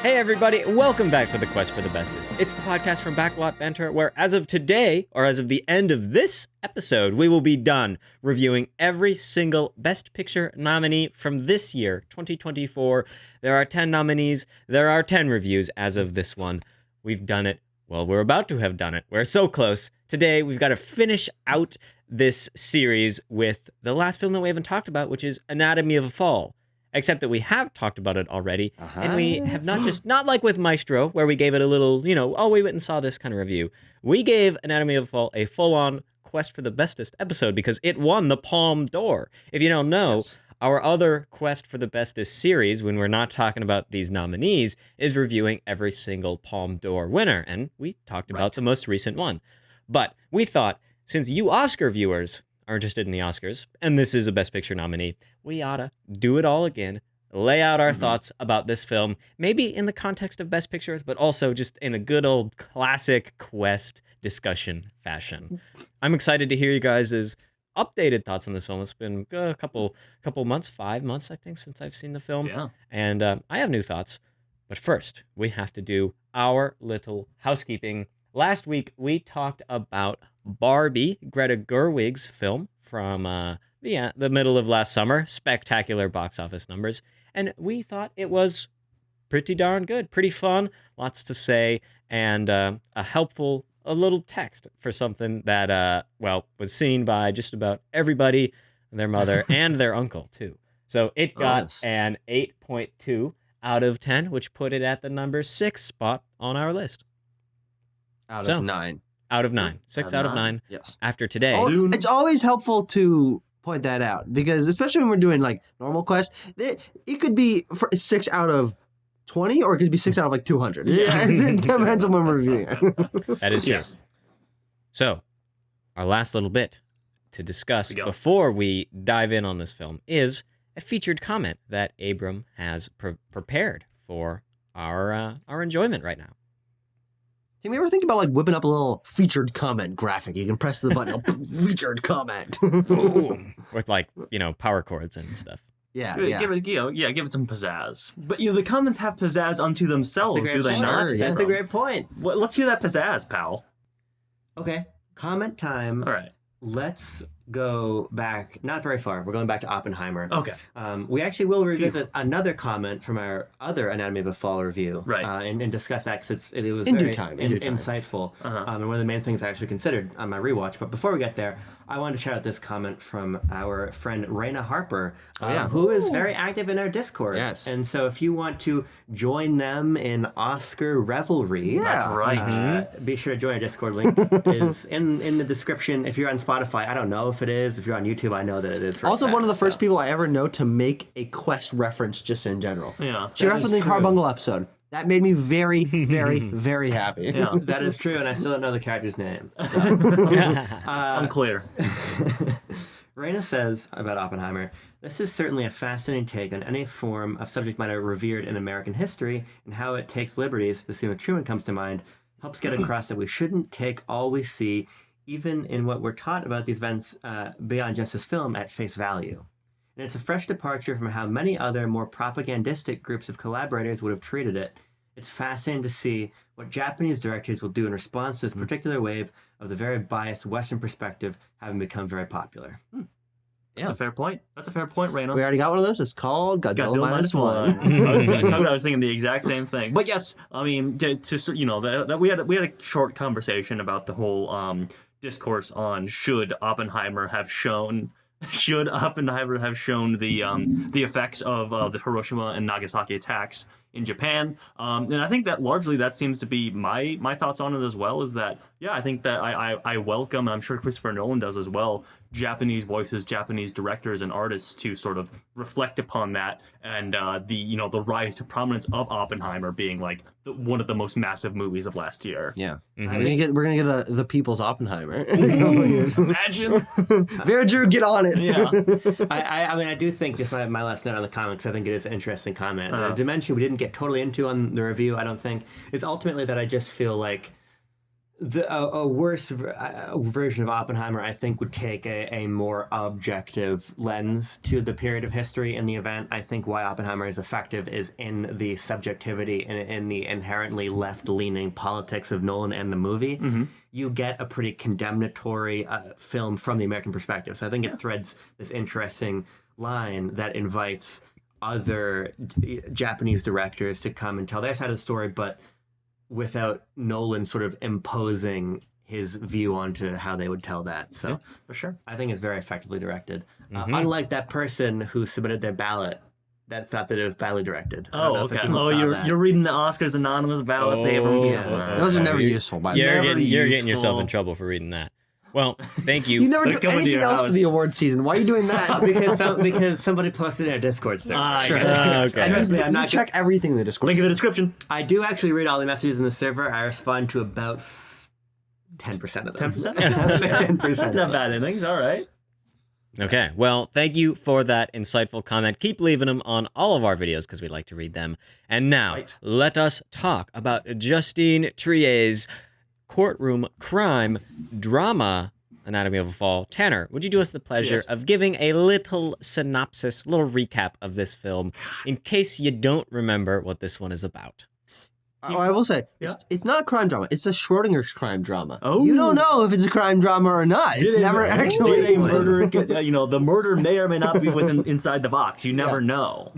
Hey everybody, welcome back to the Quest for the Bestest. It's the podcast from Backlot Banter, where as of today, or as of the end of this episode, we will be done reviewing every single Best Picture nominee from this year, 2024. There are 10 nominees, there are 10 reviews as of this one. We've done it. Well, we're about to have done it. We're so close. Today, we've got to finish out this series with the last film that we haven't talked about, which is Anatomy of a Fall. Except that we have talked about it already, and we have not like with Maestro, where we gave it a little, we went and saw this kind of review. We gave Anatomy of a Fall a full-on Quest for the Bestest episode because it won the Palme d'Or. If you don't know, our other Quest for the Bestest series, when we're not talking about these nominees, is reviewing every single Palme d'Or winner, and we talked about the most recent one. But we thought, since you Oscar viewers are interested in the Oscars, and this is a Best Picture nominee, we ought to do it all again, lay out our thoughts about this film, maybe in the context of Best Pictures, but also just in a good old classic Quest discussion fashion. I'm excited to hear you guys' updated thoughts on this film. It's been a couple months, 5 months, I think, since I've seen the film, and I have new thoughts. But first, we have to do our little housekeeping. Last week, we talked about Barbie, Greta Gerwig's film from the middle of last summer. Spectacular box office numbers. And we thought it was pretty darn good, pretty fun, lots to say, and a little text for something that, was seen by just about everybody, their mother, and their uncle, too. So it got an 8.2 out of 10, which put it at the number 6 spot on our list. Out of 9. Out of 9. 6 out of 9. Yes. After today. It's always helpful to point that out because especially when we're doing like normal quests, it could be 6 out of 20 or it could be 6 out of like 200. Yeah, it depends on when we're reviewing it. That is true. Yes. So, our last little bit to discuss before we dive in on this film is a featured comment that Abram has prepared for our enjoyment right now. Can you ever think about like whipping up a little featured comment graphic? You can press the button, featured comment. With like, power chords and stuff. Give it some pizzazz. But the comments have pizzazz unto themselves, do they not? That's a great point. Well, let's hear that pizzazz, pal. Okay, comment time. All right. Let's go back, not very far. We're going back to Oppenheimer. Okay. We actually will revisit another comment from our other Anatomy of a Fall review. Right. And discuss that because it was in very due time. insightful. And one of the main things I actually considered on my rewatch. But before we get there, I wanted to shout out this comment from our friend Raina Harper, who is very active in our Discord. Yes. And so if you want to join them in Oscar revelry, that's right. Be sure to join our Discord. Link is in the description. If you're on Spotify, I don't know if it is. If you're on YouTube, I know that it is. Also, one of the first people I ever know to make a Quest reference just in general. Yeah. She referenced the Carbuncle episode. That made me very, very, very happy. Yeah, that is true, and I still don't know the character's name. So. Unclear. Raina says about Oppenheimer, this is certainly a fascinating take on any form of subject matter revered in American history and how it takes liberties, the scene of Truman comes to mind, helps get across that we shouldn't take all we see, even in what we're taught about these events beyond just this film, at face value. And it's a fresh departure from how many other more propagandistic groups of collaborators would have treated it. It's fascinating to see what Japanese directors will do in response to this particular wave of the very biased Western perspective having become very popular. That's a fair point. Raina. We already got one of those. It's called Godzilla Minus One. I was thinking the exact same thing. But yes, I mean, that we had a short conversation about the whole discourse on should Oppenheimer have shown the effects of the Hiroshima and Nagasaki attacks in Japan. And I think that largely that seems to be my thoughts on it as well, is that, I think that I welcome, and I'm sure Christopher Nolan does as well, Japanese voices, Japanese directors and artists to sort of reflect upon that and the rise to prominence of Oppenheimer being like one of the most massive movies of last year. Yeah. Mm-hmm. We're gonna get the people's Oppenheimer. Imagine. Vera Drew, get on it. Yeah. I do think, just my last note on the comics, I think it is an interesting comment. The dimension we didn't get totally into on the review, I don't think, is ultimately that I just feel like A worse version of Oppenheimer, I think, would take a more objective lens to the period of history in the event. I think why Oppenheimer is effective is in the subjectivity and in the inherently left-leaning politics of Nolan and the movie. You get a pretty condemnatory film from the American perspective. So I think it threads this interesting line that invites other Japanese directors to come and tell their side of the story, but without Nolan sort of imposing his view onto how they would tell that. So For sure. I think it's very effectively directed. Unlike that person who submitted their ballot that thought that it was badly directed. I don't know if Okay. people Oh, saw you're that. you're reading the Oscars anonymous ballots, Abram. yeah. Those are never You're- useful, by the You're way. Never getting yourself in useful. trouble for reading that. Well, thank you. You never They're do coming to anything your else for house. the award season. Why are you doing that? because somebody posted in a Discord server. Sure. Okay. Trust me, I'm You not. check everything in the Discord. Link in the description. I do actually read all the messages in the server. I respond to about 10% of them. 10%? 10%. That's not bad innings. All right. Okay, well, thank you for that insightful comment. Keep leaving them on all of our videos because we like to read them. And now, Right. let us talk about Justine Trier's courtroom crime drama, Anatomy of a Fall. Tanner, would you do us the pleasure Yes. of giving a little synopsis, a little recap of this film, in case you don't remember what this one is about? Oh, I will say, Yeah. it's not a crime drama. It's a Schrodinger's crime drama. Oh. You don't know if it's a crime drama or not. It's never actually. Did a murder get, the murder may or may not be inside the box. You never know.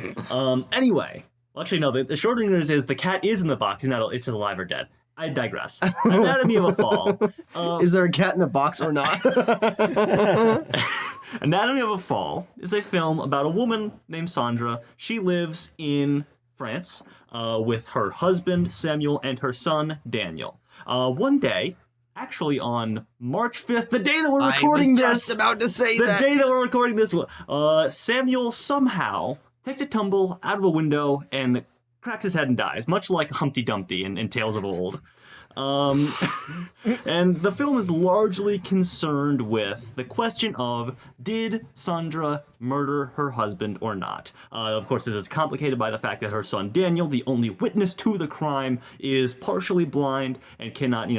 Anyway, well, actually, no. The Schrodinger's is the cat is in the box. He's not. It's alive or dead. I digress. Anatomy of a Fall. Is there a cat in the box or not? Anatomy of a Fall is a film about a woman named Sandra. She lives in France with her husband, Samuel, and her son, Daniel. One day, actually on March 5th, the day that we're recording I was this, just about to say the that. day that we're recording this, Samuel somehow takes a tumble out of a window and cracks his head and dies, much like Humpty Dumpty in Tales of Old. And the film is largely concerned with the question of, did Sandra murder her husband or not? Of course, this is complicated by the fact that her son Daniel, the only witness to the crime, is partially blind and cannot,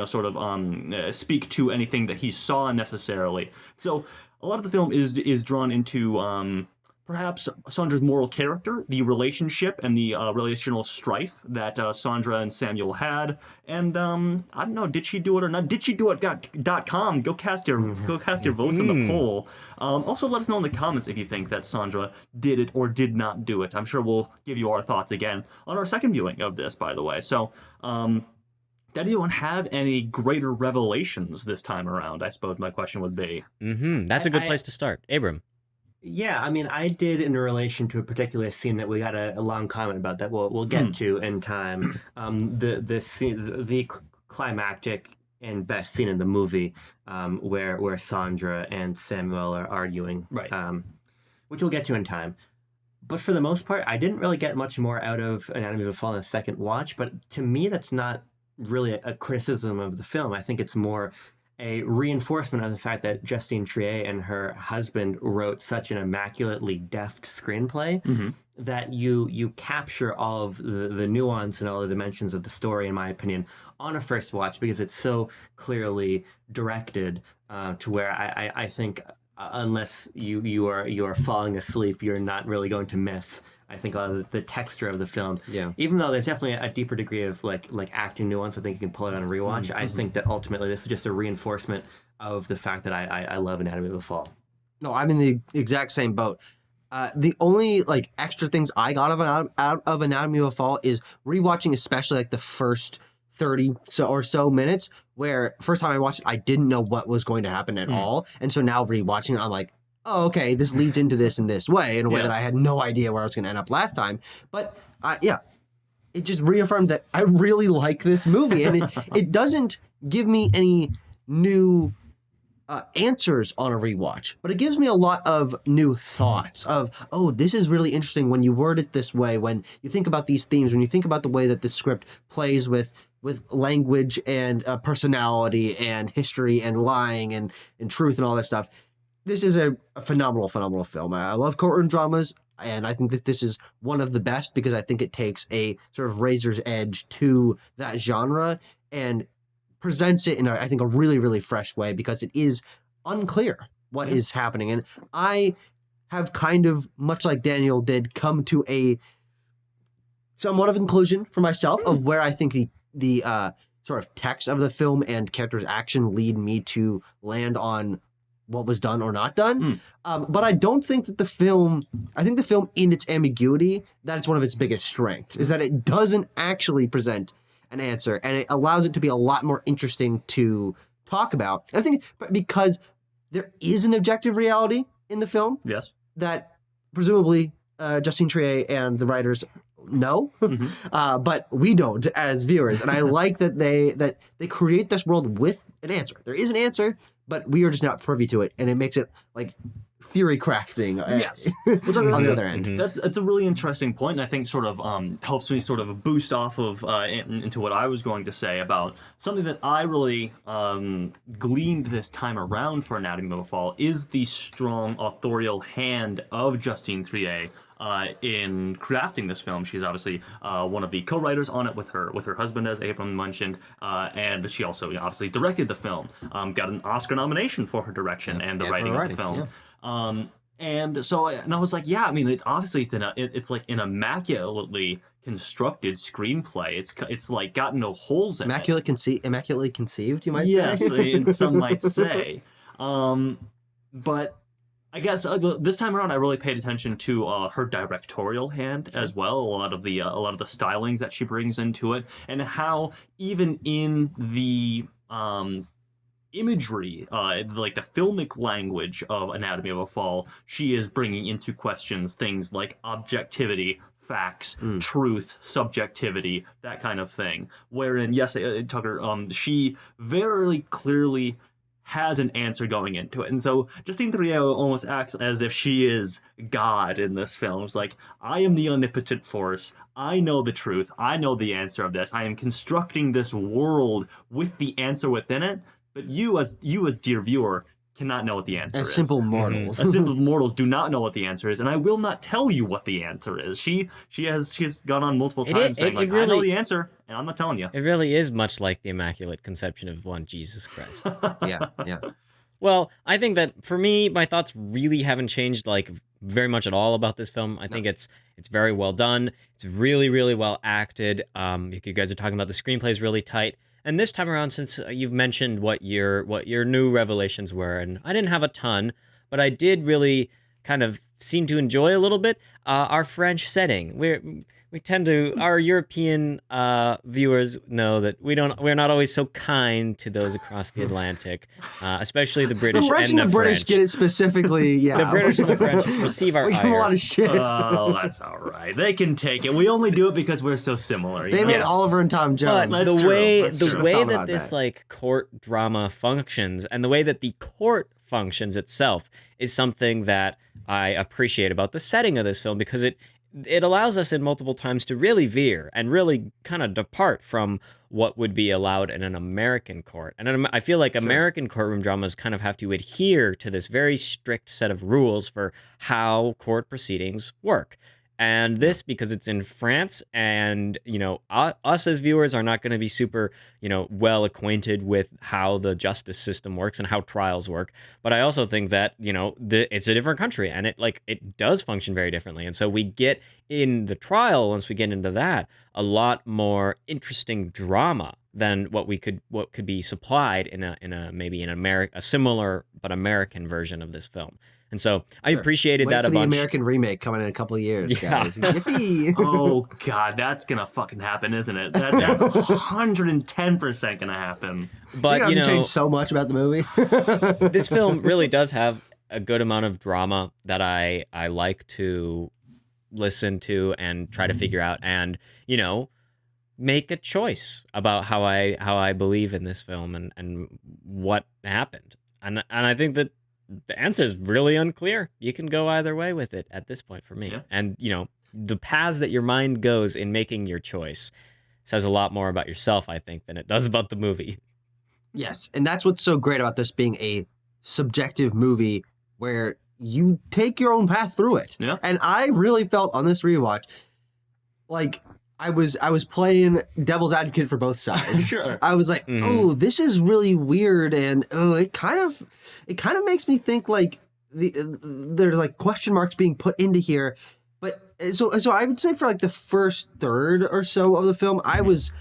speak to anything that he saw necessarily. So a lot of the film is drawn into perhaps Sandra's moral character, the relationship and the relational strife that Sandra and Samuel had, and I don't know, did she do it or not? Did she do it? .com. Go cast your votes in the poll. Also, let us know in the comments if you think that Sandra did it or did not do it. I'm sure we'll give you our thoughts again on our second viewing of this, by the way. So, did anyone have any greater revelations this time around? I suppose my question would be. That's a good place to start. Abram. Yeah, I mean, I did in relation to a particular scene that we got a long comment about that we'll get to in time. The scene, the climactic and best scene in the movie, where Sandra and Samuel are arguing, Right. Which we'll get to in time. But for the most part, I didn't really get much more out of Anatomy of a Fall in a second watch. But to me, that's not really a criticism of the film. I think it's more a reinforcement of the fact that Justine Triet and her husband wrote such an immaculately deft screenplay that you capture all of the nuance and all the dimensions of the story, in my opinion, on a first watch, because it's so clearly directed to where I think unless you are falling asleep, you're not really going to miss, I think, a lot of the texture of the film. Yeah. Even though there's definitely a deeper degree of like acting nuance, I think you can pull it on a rewatch. I think that ultimately this is just a reinforcement of the fact that I love Anatomy of a Fall. No, I'm in the exact same boat. The only like extra things I got out of Anatomy of a Fall is rewatching, especially like the first 30 or so minutes, where first time I watched it, I didn't know what was going to happen at all, and so now rewatching it, I'm like, oh, okay, this leads into this in this way, in a way that I had no idea where I was going to end up last time. But it just reaffirmed that I really like this movie, and it doesn't give me any new answers on a rewatch, but it gives me a lot of new thoughts of, oh, this is really interesting when you word it this way, when you think about these themes, when you think about the way that the script plays with language and personality and history and lying and truth and all that stuff. This is a phenomenal film. I love courtroom dramas, and I think that this is one of the best because I think it takes a sort of razor's edge to that genre and presents it in, I think, a really, really fresh way because it is unclear what is happening. And I have kind of, much like Daniel did, come to a somewhat of a conclusion for myself of where I think the sort of text of the film and characters' action lead me to land on what was done or not done. But I don't think that I think the film in its ambiguity, that is one of its biggest strengths, is that it doesn't actually present an answer, and it allows it to be a lot more interesting to talk about. And I think because there is an objective reality in the film that presumably Justine Triet and the writers know, but we don't as viewers. And I like that they create this world with an answer. There is an answer, but we are just not privy to it, and it makes it like theory crafting. On the other end, that's a really interesting point, and I think sort of helps me sort of boost off of into what I was going to say about something that I really gleaned this time around for Anatomy of a Fall is the strong authorial hand of Justine Triet. In crafting this film. She's obviously one of the co-writers on it with her husband, as Abram mentioned, and she also obviously directed the film. Got an Oscar nomination for her direction and the writing of the film. And so I was like, I mean, it's like an immaculately constructed screenplay. It's like got no holes in it. Immaculately conceived, you might say. Yes, some might say. But I guess this time around, I really paid attention to her directorial hand as well. A lot of the stylings that she brings into it, and how even in the imagery, like the filmic language of Anatomy of a Fall, she is bringing into questions things like objectivity, facts, truth, subjectivity, that kind of thing. Wherein, yes, Tucker, she very clearly has an answer going into it. And so Justine Triet almost acts as if she is God in this film. It's like, I am the omnipotent force. I know the truth. I know the answer of this. I am constructing this world with the answer within it. But you as dear viewer, cannot know what the answer is. As simple mortals. As simple mortals do not know what the answer is, and I will not tell you what the answer is. She has gone on multiple times saying, I know the answer, and I'm not telling you. It really is much like the Immaculate Conception of one Jesus Christ. Yeah. Well, I think that for me, my thoughts really haven't changed like very much at all about this film. I think it's very well done. It's really, really well acted. You guys are talking about the screenplay is really tight. And this time around, since you've mentioned what your new revelations were, and I didn't have a ton, but I did really kind of seem to enjoy a little bit our French setting. We tend to, our European viewers know that we're not always so kind to those across the Atlantic, especially the British. The French and the British get it specifically. Yeah, the British and the French receive our we give a lot ire. of shit. Oh, that's all right. They can take it. We only do it because we're so similar. They made Oliver and Tom Jones. But the way that this like court drama functions, and the way that the court functions itself, is something that I appreciate about the setting of this film, because it allows us in multiple times to really veer and really kind of depart from what would be allowed in an American court. And I feel like American courtroom dramas kind of have to adhere to this very strict set of rules for how court proceedings work. And this, because it's in France, and, us as viewers are not going to be super, well acquainted with how the justice system works and how trials work. But I also think that, it's a different country, and it does function very differently. And so we get in the trial, once we get into that, a lot more interesting drama than what could be supplied in a similar but American version of this film. And so I appreciated that a bunch. Wait for the American remake coming in a couple of years, guys. Yippee! Oh, God, that's going to fucking happen, isn't it? That's 110% going to happen. But, you change so much about the movie. This film really does have a good amount of drama that I like to listen to and try to figure out and, make a choice about how I believe in this film and what happened. And I think that the answer is really unclear. You can go either way with it at this point for me. Yeah. And, the paths that your mind goes in making your choice says a lot more about yourself, I think, than it does about the movie. Yes. And that's what's so great about this being a subjective movie where you take your own path through it. Yeah. And I really felt on this rewatch, like, was playing devil's advocate for both sides. Sure. I was like, oh, this is really weird, and it kind of makes me think like there's like question marks being put into here. But so I would say for like the first third or so of the film, I was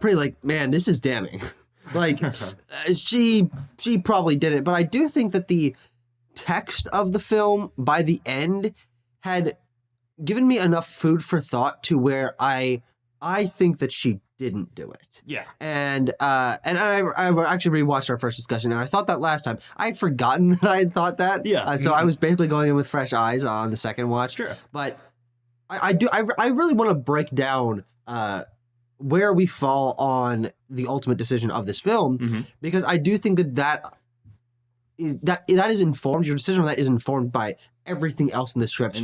pretty like, man, this is damning. Like she probably did it, but I do think that the text of the film by the end had given me enough food for thought to where I think that she didn't do it. Yeah. And I actually rewatched our first discussion, and I thought that last time. I had forgotten that I had thought that. Yeah. So I was basically going in with fresh eyes on the second watch. Sure. But I really want to break down where we fall on the ultimate decision of this film, because I do think that is informed. Your decision on that is informed by everything else in the script,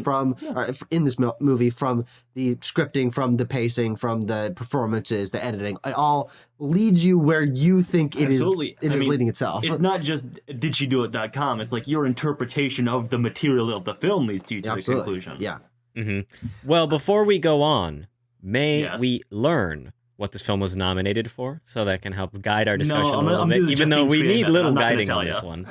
in this movie, from the scripting, from the pacing, from the performances, the editing. It all leads you where you think it is. It is leading itself. It's not just didshedo.com. It's like your interpretation of the material of the film leads you to the conclusion. Yeah. Well, before we go on, may we learn what this film was nominated for, so that can help guide our discussion a little bit, even though we need little guiding on this one.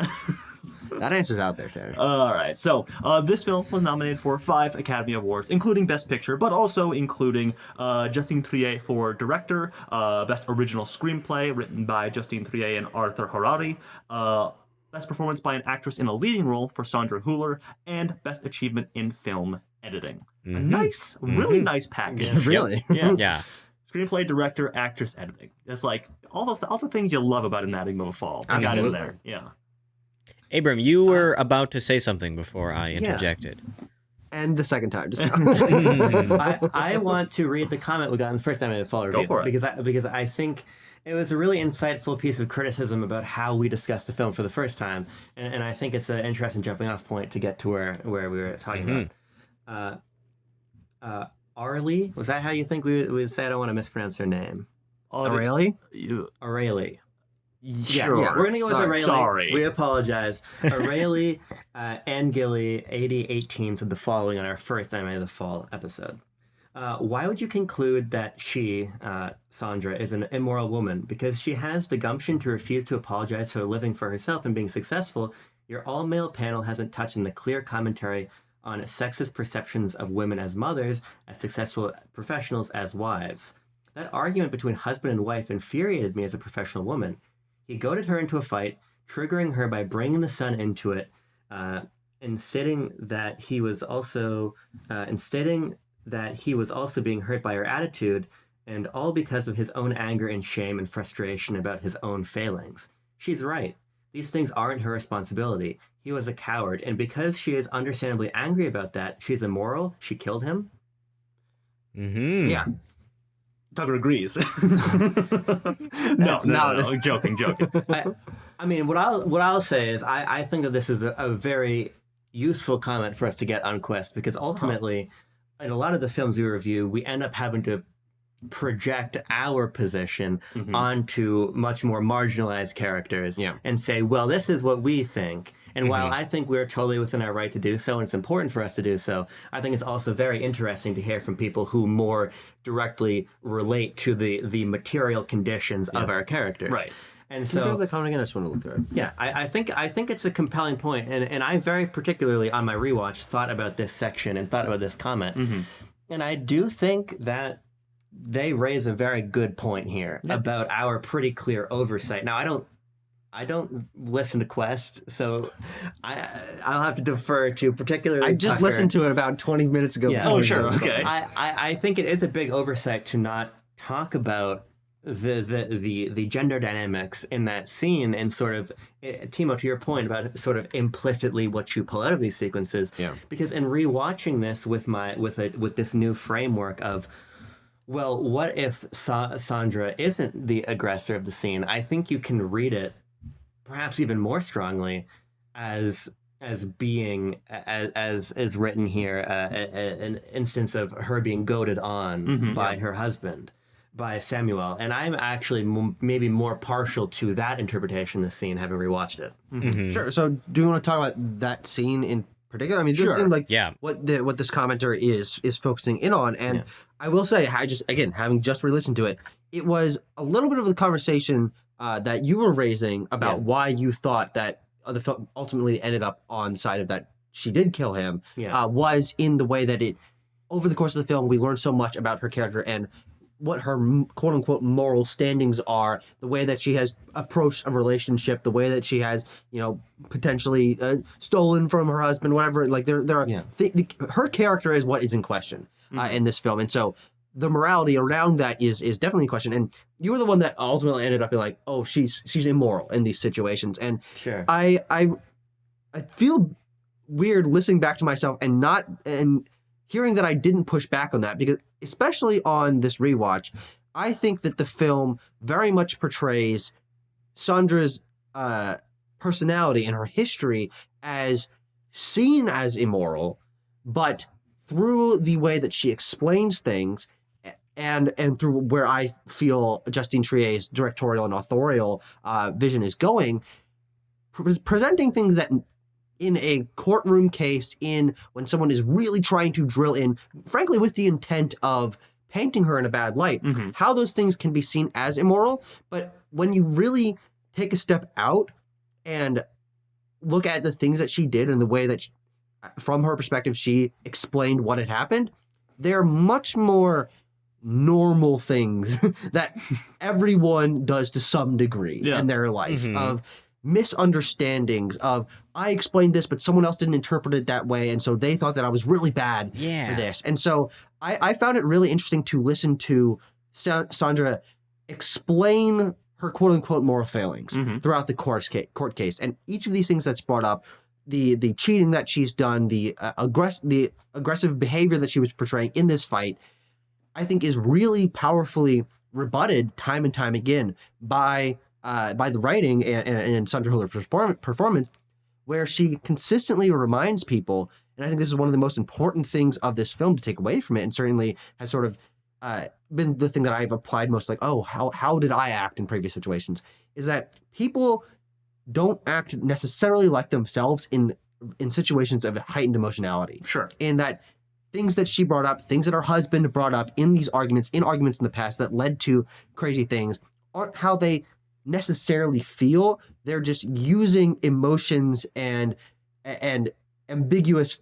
That answer's out there, Tanner. All right. So this film was nominated for 5 Academy Awards, including Best Picture, but also including Justine Triet for Director, Best Original Screenplay, written by Justine Triet and Arthur Harari, Best Performance by an Actress in a Leading Role for Sandra Hüller, and Best Achievement in Film Editing. A nice, really nice package. Really? Yeah. Screenplay, director, actress, editing. It's like all the things you love about Anatomy of a Fall. They got in there. Yeah. Abram, you were about to say something before I interjected. And the second time, just now. I want to read the comment we got in the first time I followed Go for it. because I think it was a really insightful piece of criticism about how we discussed the film for the first time, and I think it's an interesting jumping off point to get to where we were talking about. Arlie, was that how you think we would say? I don't want to mispronounce her name. Really? Aurelie. Sure. Yeah, we're gonna go with Aurelie. Sorry. We apologize. Aurelie and Gilly 8018 said the following on our first Anime of the Fall episode. Why would you conclude that she, Sandra, is an immoral woman? Because she has the gumption to refuse to apologize for living for herself and being successful. Your all-male panel hasn't touched on the clear commentary on sexist perceptions of women as mothers, as successful professionals, as wives. That argument between husband and wife infuriated me as a professional woman. He goaded her into a fight, triggering her by bringing the son into it, and stating that he was also being hurt by her attitude, and all because of his own anger and shame and frustration about his own failings. She's right. These things aren't her responsibility. He was a coward, and because she is understandably angry about that, she's immoral. She killed him. Yeah. Tucker agrees. No. Joking. I mean, what I'll say is I think that this is a very useful comment for us to get on Quest, because ultimately, in a lot of the films we review, we end up having to project our position onto much more marginalized characters and say, well, this is what we think. And while I think we're totally within our right to do so, and it's important for us to do so, I think it's also very interesting to hear from people who more directly relate to the material conditions of our characters. Right. And Can you so grab the comment again? I just want to look through it. yeah, I think it's a compelling point, and I very particularly on my rewatch thought about this section and thought about this comment, and I do think that they raise a very good point here about our pretty clear oversight. Now, I don't listen to Quest, so I'll have to defer to particularly. I just Tucker. listened to it about 20 minutes ago. Yeah. Oh, sure. Okay. I think it is a big oversight to not talk about the gender dynamics in that scene, and sort of, Timo, to your point about sort of implicitly what you pull out of these sequences. Yeah. Because in rewatching this with this new framework of, well, what if Sandra isn't the aggressor of the scene? I think you can read it perhaps even more strongly as being, as is written here, an instance of her being goaded on by her husband, by Samuel. And I'm actually maybe more partial to that interpretation of the scene, having rewatched it. Sure. So do you want to talk about that scene in particular. I mean, this Sure. seemed like Yeah. what this commenter is focusing in on. And Yeah. I will say, having just re-listened to it, it was a little bit of the conversation that you were raising about why you thought that the film ultimately ended up on the side of that she did kill him, was in the way that it, over the course of the film, we learned so much about her character and what her quote unquote moral standings are, the way that she has approached a relationship, the way that she has, potentially stolen from her husband, whatever. Like there are her character is what is in question in this film, and so the morality around that is definitely in question. And you were the one that ultimately ended up being like, oh, she's immoral in these situations, and Sure. I feel weird listening back to myself and hearing that I didn't push back on that, because especially on this rewatch, I think that the film very much portrays Sandra's personality and her history as seen as immoral, but through the way that she explains things and through where I feel Justine Trier's directorial and authorial vision is going, presenting things that in a courtroom case, when someone is really trying to drill in, frankly, with the intent of painting her in a bad light, how those things can be seen as immoral. But when you really take a step out and look at the things that she did and the way that, from her perspective, she explained what had happened, they're much more normal things that everyone does to some degree in their life, of misunderstandings of, I explained this, but someone else didn't interpret it that way, and so they thought that I was really bad for this. And so I found it really interesting to listen to Sandra explain her quote-unquote moral failings throughout the court case. And each of these things that's brought up, the cheating that she's done, the aggressive behavior that she was portraying in this fight, I think is really powerfully rebutted time and time again by the writing and Sandra Hüller's performance, where she consistently reminds people, and I think this is one of the most important things of this film to take away from it, and certainly has sort of been the thing that I've applied most, like, oh, how did I act in previous situations, is that people don't act necessarily like themselves in situations of heightened emotionality. Sure. And that things that she brought up, things that her husband brought up in these arguments in the past that led to crazy things, aren't how they necessarily feel. They're just using emotions and ambiguous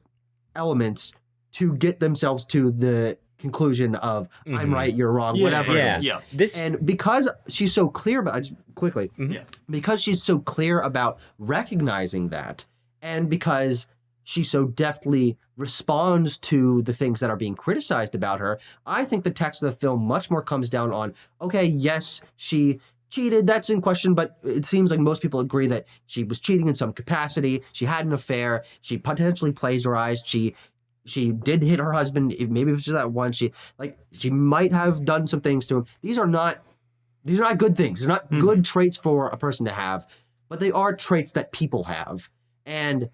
elements to get themselves to the conclusion of I'm right, you're wrong, whatever it is. Yeah. And because she's so clear about, just quickly, because she's so clear about recognizing that, and because she so deftly responds to the things that are being criticized about her, I think the text of the film much more comes down on, okay, yes, she cheated, that's in question, but it seems like most people agree that she was cheating in some capacity. She had an affair. She potentially plagiarized. She did hit her husband. Maybe if it's just that once, she might have done some things to him. These are not good things. They're not good traits for a person to have, but they are traits that people have. And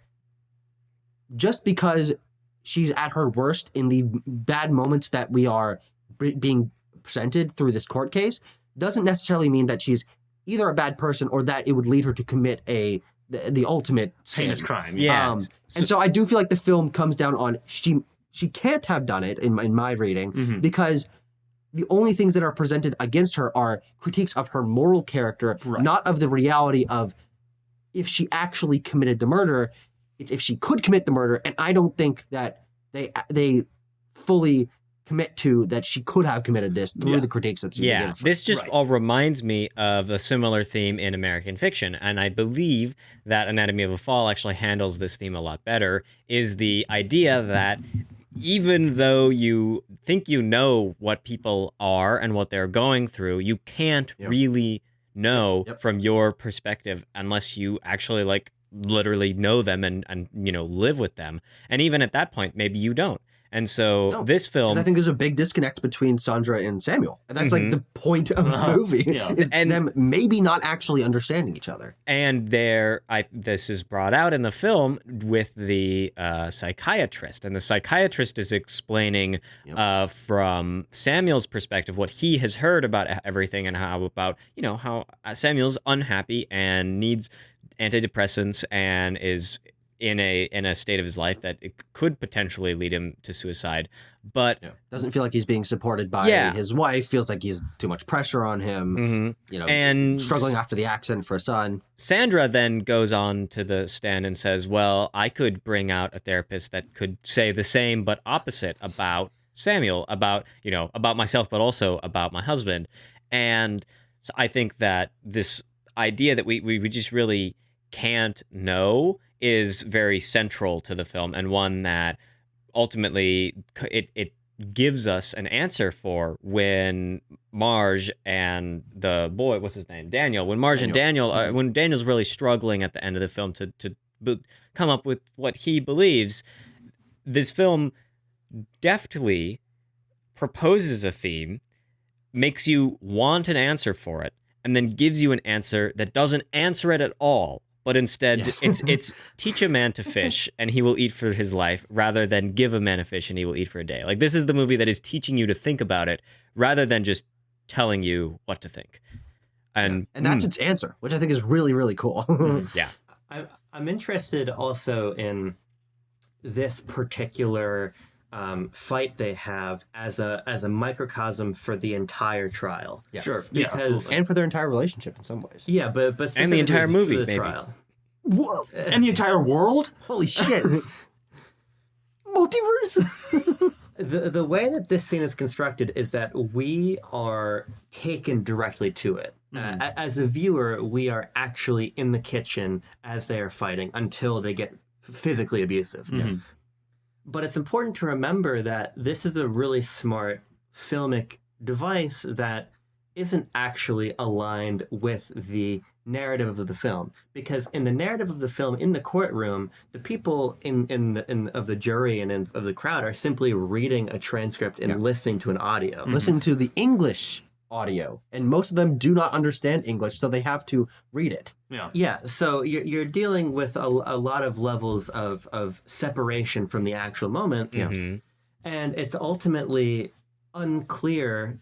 just because she's at her worst in the bad moments that we are being presented through this court case doesn't necessarily mean that she's either a bad person or that it would lead her to commit the ultimate heinous sin. crime. And so I do feel like the film comes down on she can't have done it in my reading because the only things that are presented against her are critiques of her moral character, not of the reality of if she actually committed the murder. It's if she could commit the murder, and I don't think that they fully commit to that she could have committed this through the critiques that she did. This just all reminds me of a similar theme in American fiction, and I believe that Anatomy of a Fall actually handles this theme a lot better, is the idea that even though you think you know what people are and what they're going through, you can't really know from your perspective unless you actually literally know them and live with them. And even at that point, maybe you don't. And so this film, I think there's a big disconnect between Sandra and Samuel, and that's like the point of the movie is them maybe not actually understanding each other. And this is brought out in the film with the psychiatrist, and the psychiatrist is explaining from Samuel's perspective what he has heard about everything and how Samuel's unhappy and needs antidepressants and is in a state of his life that it could potentially lead him to suicide. But doesn't feel like he's being supported by his wife. Feels like he's too much pressure on him. and struggling after the accident for a son. Sandra then goes on to the stand and says, well, I could bring out a therapist that could say the same but opposite about Samuel, about myself, but also about my husband. And so I think that this idea that we just really can't know is very central to the film, and one that ultimately it gives us an answer for when Marge and the boy, what's his name, Daniel, when Marge and Daniel when Daniel's really struggling at the end of the film to come up with what he believes, this film deftly proposes a theme, makes you want an answer for it, and then gives you an answer that doesn't answer it at all, but instead it's teach a man to fish and he will eat for his life, rather than give a man a fish and he will eat for a day. Like, this is the movie that is teaching you to think about it rather than just telling you what to think. And that's its answer, which I think is really, really cool. Yeah. I'm interested also in this particular fight they have as a microcosm for for the entire trial. Yeah. Sure. Because and for their entire relationship in some ways. yeah, but And the entire movie, the maybe. trial. Whoa. And the entire world? Holy shit. Multiverse. The way that this scene is constructed is that we are taken directly to it. As a viewer, we are actually in the kitchen as they are fighting until they get physically abusive. But it's important to remember that this is a really smart filmic device that isn't actually aligned with the narrative of the film, because in the narrative of the film, in the courtroom, the people of the jury and of the crowd are simply reading a transcript and listening to an audio. Listen to the English audio, and most of them do not understand English, so they have to read it. Yeah, so you're dealing with a lot of levels of separation from the actual moment, and it's ultimately unclear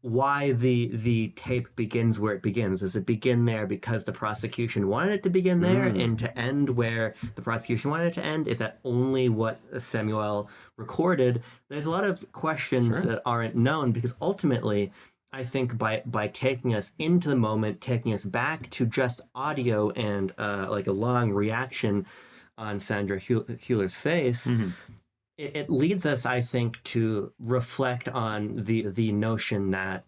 why the tape begins where it begins. Does it begin there because the prosecution wanted it to begin there and to end where the prosecution wanted it to end? Is that only what Samuel recorded? There's a lot of questions that aren't known, because ultimately, I think by taking us into the moment, taking us back to just audio and like a long reaction on Sandra Hüller's face, it leads us, I think, to reflect on the notion that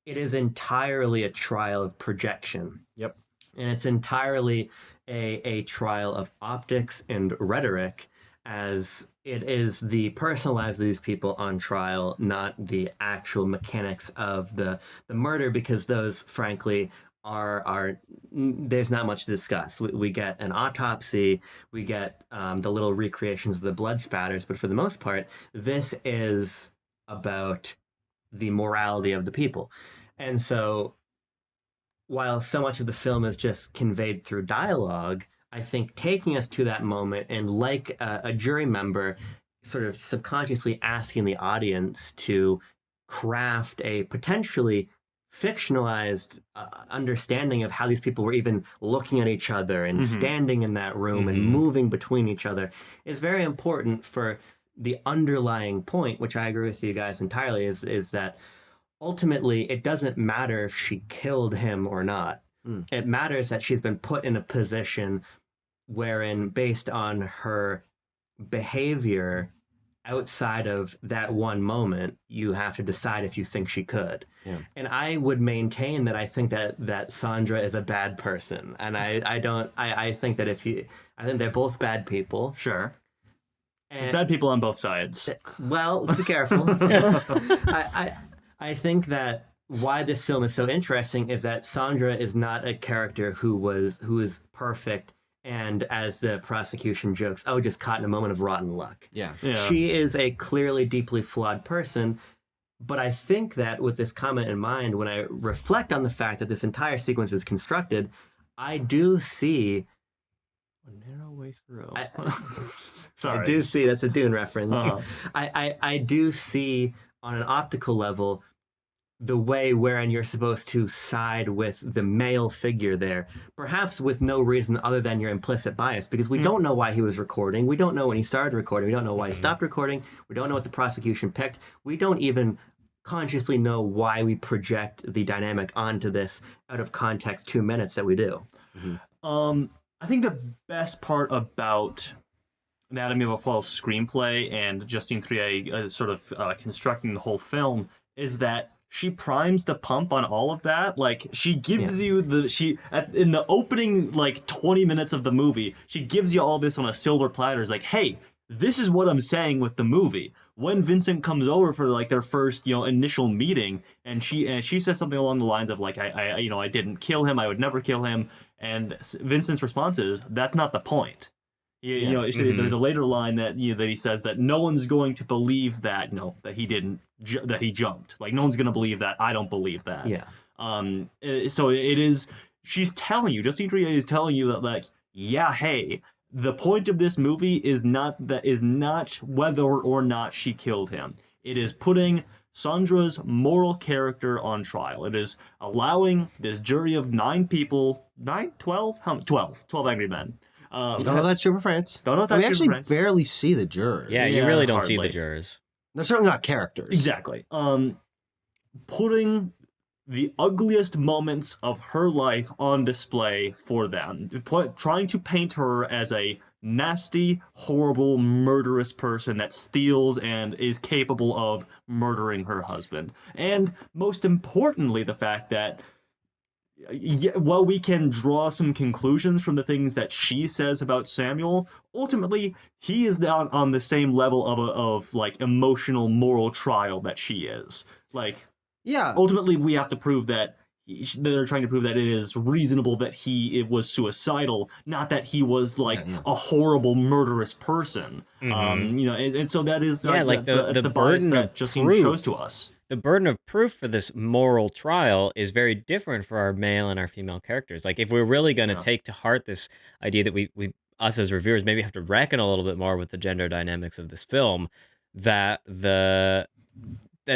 it is entirely a trial of projection. Yep. And it's entirely a trial of optics and rhetoric, as it is the personal lives of these people on trial, not the actual mechanics of the murder, because those, frankly, are there's not much to discuss. We get an autopsy, we get the little recreations of the blood spatters, but for the most part, this is about the morality of the people. And so, while so much of the film is just conveyed through dialogue, I think taking us to that moment, and like a jury member sort of subconsciously asking the audience to craft a potentially fictionalized understanding of how these people were even looking at each other and standing in that room and moving between each other, is very important for the underlying point, which I agree with you guys entirely, is that ultimately it doesn't matter if she killed him or not. It matters that she's been put in a position wherein, based on her behavior outside of that one moment, you have to decide if you think she could. Yeah. And I would maintain that I think that Sandra is a bad person. And I think that I think they're both bad people. Sure. And, there's bad people on both sides. Well, be careful. I think that why this film is so interesting is that Sandra is not a character who is perfect, and, as the prosecution jokes, just caught in a moment of rotten luck. Yeah. She is a clearly deeply flawed person, but I think that with this comment in mind, when I reflect on the fact that this entire sequence is constructed, I do see A narrow way through. I do see, that's a Dune reference. I do see, on an optical level, the way wherein you're supposed to side with the male figure there, perhaps with no reason other than your implicit bias, because we don't know why he was recording. We don't know when he started recording. We don't know why he stopped recording. We don't know what the prosecution picked. We don't even consciously know why we project the dynamic onto this out of context 2 minutes that we do. I think the best part about Anatomy of a Fall screenplay and Justine Triet sort of constructing the whole film is that she primes the pump on all of that. Like, she gives you in the opening, like, 20 minutes of the movie, she gives you all this on a silver platter. It's like, hey, this is what I'm saying with the movie. When Vincent comes over for, like, their first, initial meeting, and she says something along the lines of, like, I didn't kill him, I would never kill him, and Vincent's response is, that's not the point. There's a later line that that he says that no one's going to believe that that he didn't that he jumped. Like, no one's going to believe that. I don't believe that. Yeah. So it is. She's telling you. Justine Triet is telling you that, like, yeah, hey, the point of this movie is not whether or not she killed him. It is putting Sandra's moral character on trial. It is allowing this jury of 9 people, 12 angry men. You don't know that's true for France. Don't know if that's we true actually for France. barely see the jurors. Yeah, you Yeah, really don't see hardly. the jurors. They're certainly not characters. Exactly. Putting the ugliest moments of her life on display for them. Trying to paint her as a nasty, horrible, murderous person that steals and is capable of murdering her husband. And most importantly, the fact that while we can draw some conclusions from the things that she says about Samuel, ultimately he is not on the same level of like emotional moral trial that she is. Like, Yeah. ultimately we have to prove that they're trying to prove that it is reasonable that it was suicidal, not that he was like a horrible murderous person. And so that is like the the bias burden that of Justine proof. shows to us. The burden of proof for this moral trial is very different for our male and our female characters. Like, if we're really going to take to heart this idea that we us as reviewers maybe have to reckon a little bit more with the gender dynamics of this film, that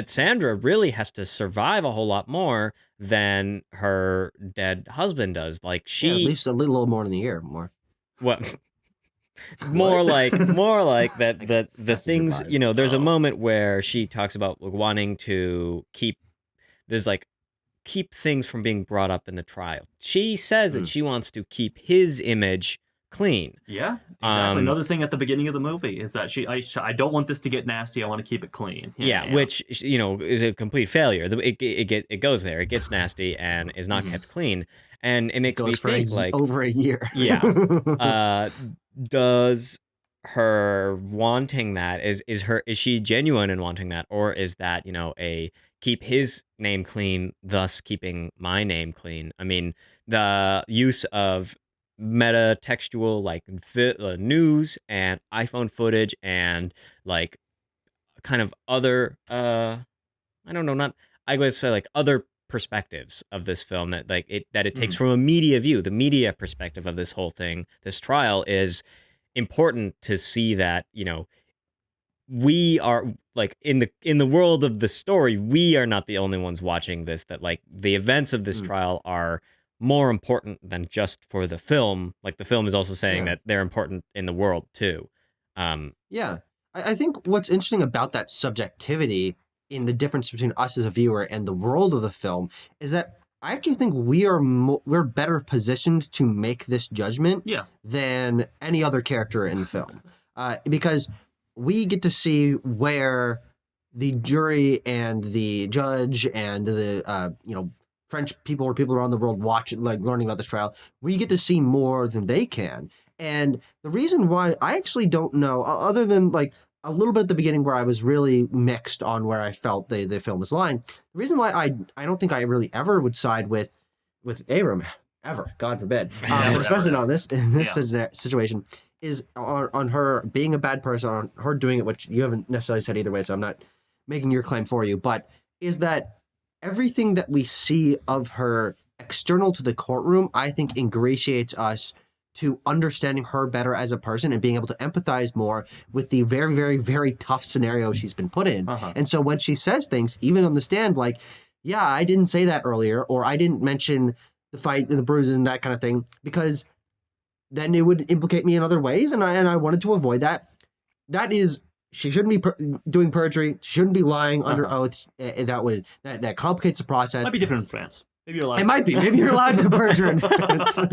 Sandra really has to survive a whole lot more than her dead husband does. Like, Yeah, at least a little more in the year. More. what? more like that the things, survive. there's a moment where she talks about wanting to keep things from being brought up in the trial. She says that she wants to keep his image clean. Yeah, exactly. Another thing at the beginning of the movie is that I don't want this to get nasty. I want to keep it clean. Yeah, which is a complete failure. It goes there. It gets nasty and is not kept clean, and it makes me think like over a year. Yeah. Does her wanting that is she genuine in wanting that, or is that a keep his name clean, thus keeping my name clean? I mean, the use of meta-textual like news and iPhone footage and like kind of other I don't know, not I would say like other perspectives of this film that it takes from a media view. The media perspective of this whole thing, this trial, is important to see that we are like in the world of the story, we are not the only ones watching this, that like the events of this trial are more important than just for the film. Like, the film is also saying that they're important in the world too. Yeah. I think what's interesting about that subjectivity in the difference between us as a viewer and the world of the film is that I actually think we're better positioned to make this judgment than any other character in the film, because we get to see where the jury and the judge and the French people or people around the world watching, like, learning about this trial, we get to see more than they can. And the reason why I actually don't know, other than like a little bit at the beginning where I was really mixed on where I felt the film was lying, the reason why I don't think I really ever would side with Abram, ever, God forbid, especially not in this situation, is on her being a bad person, on her doing it, which you haven't necessarily said either way, so I'm not making your claim for you, but is that everything that we see of her external to the courtroom, I think, ingratiates us to understanding her better as a person and being able to empathize more with the very, very, very tough scenario she's been put in. And so when she says things, even on the stand, like, yeah, I didn't say that earlier, or I didn't mention the fight, the bruises, and that kind of thing, because then it would implicate me in other ways, and I wanted to avoid that. That is, she shouldn't be doing perjury. She shouldn't be lying under oath. That complicates the process. Might be different in France. Maybe you're allowed. It might be. Maybe you're allowed to perjure in France. We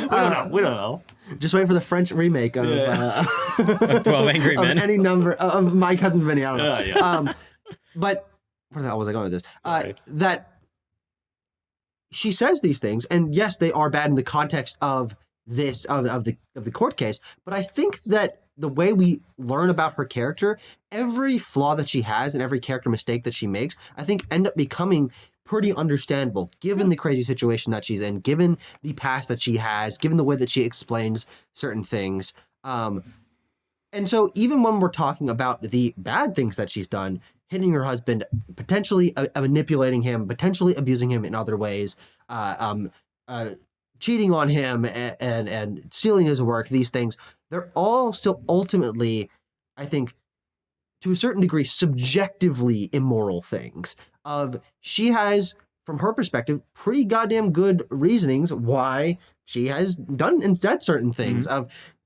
don't know. We don't know. Just wait for the French remake of, Of 12 Angry of Men. any number of My Cousin Vinny. I don't know. Yeah. But where the hell was I going with this? Sorry. That she says these things, and yes, they are bad in the context of this of the court case. But I think that the way we learn about her character, every flaw that she has and every character mistake that she makes, I think end up becoming pretty understandable, given the crazy situation that she's in, given the past that she has, given the way that she explains certain things. And so even when we're talking about the bad things that she's done, hitting her husband, potentially manipulating him, potentially abusing him in other ways, cheating on him and stealing his work, these things, they're all still ultimately, I think, to a certain degree, subjectively immoral things. She has, from her perspective, pretty goddamn good reasonings why she has done and said certain things.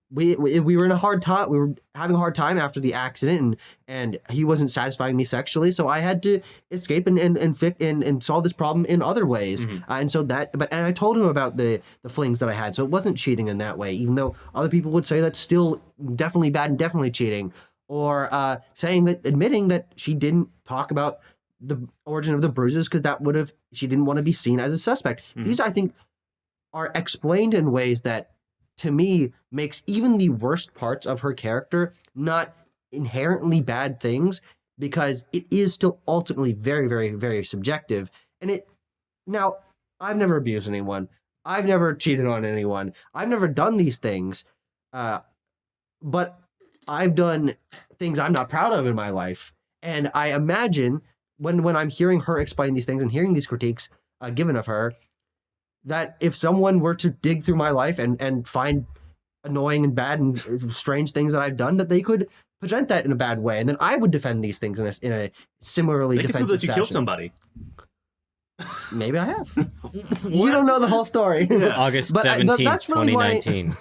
We were in a hard time. We were having a hard time after the accident, and he wasn't satisfying me sexually, so I had to escape and solve this problem in other ways. And so and I told him about the flings that I had, so it wasn't cheating in that way, even though other people would say that's still definitely bad and definitely cheating. Or admitting that she didn't talk about the origin of the bruises because she didn't want to be seen as a suspect. These, I think, are explained in ways that, to me, makes even the worst parts of her character not inherently bad things, because it is still ultimately very, very, very subjective. And now, I've never abused anyone. I've never cheated on anyone. I've never done these things. But I've done things I'm not proud of in my life. And I imagine when I'm hearing her explain these things and hearing these critiques given of her, that if someone were to dig through my life and find annoying and bad and strange things that I've done, that they could present that in a bad way. And then I would defend these things in a similarly defensive They could prove that you killed somebody. Maybe I have. You don't know the whole story. August 17th, 2019.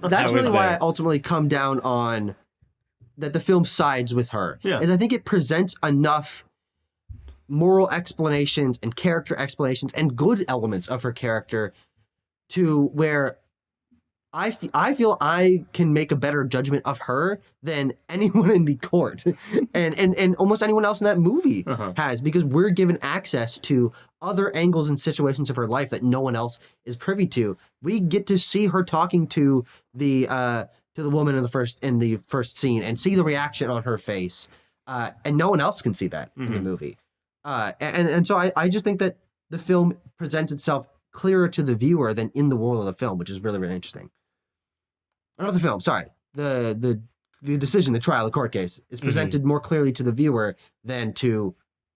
That's really why I ultimately come down on that the film sides with her. Is I think it presents enough moral explanations and character explanations and good elements of her character to where I feel I can make a better judgment of her than anyone in the court and almost anyone else in that movie has, because we're given access to other angles and situations of her life that no one else is privy to. We get to see her talking to the woman in the first scene and see the reaction on her face, and no one else can see that in the movie. And so I just think that the film presents itself clearer to the viewer than in the world of the film, which is really, really interesting. Not the film, sorry. The decision, the trial, the court case is presented more clearly to the viewer than to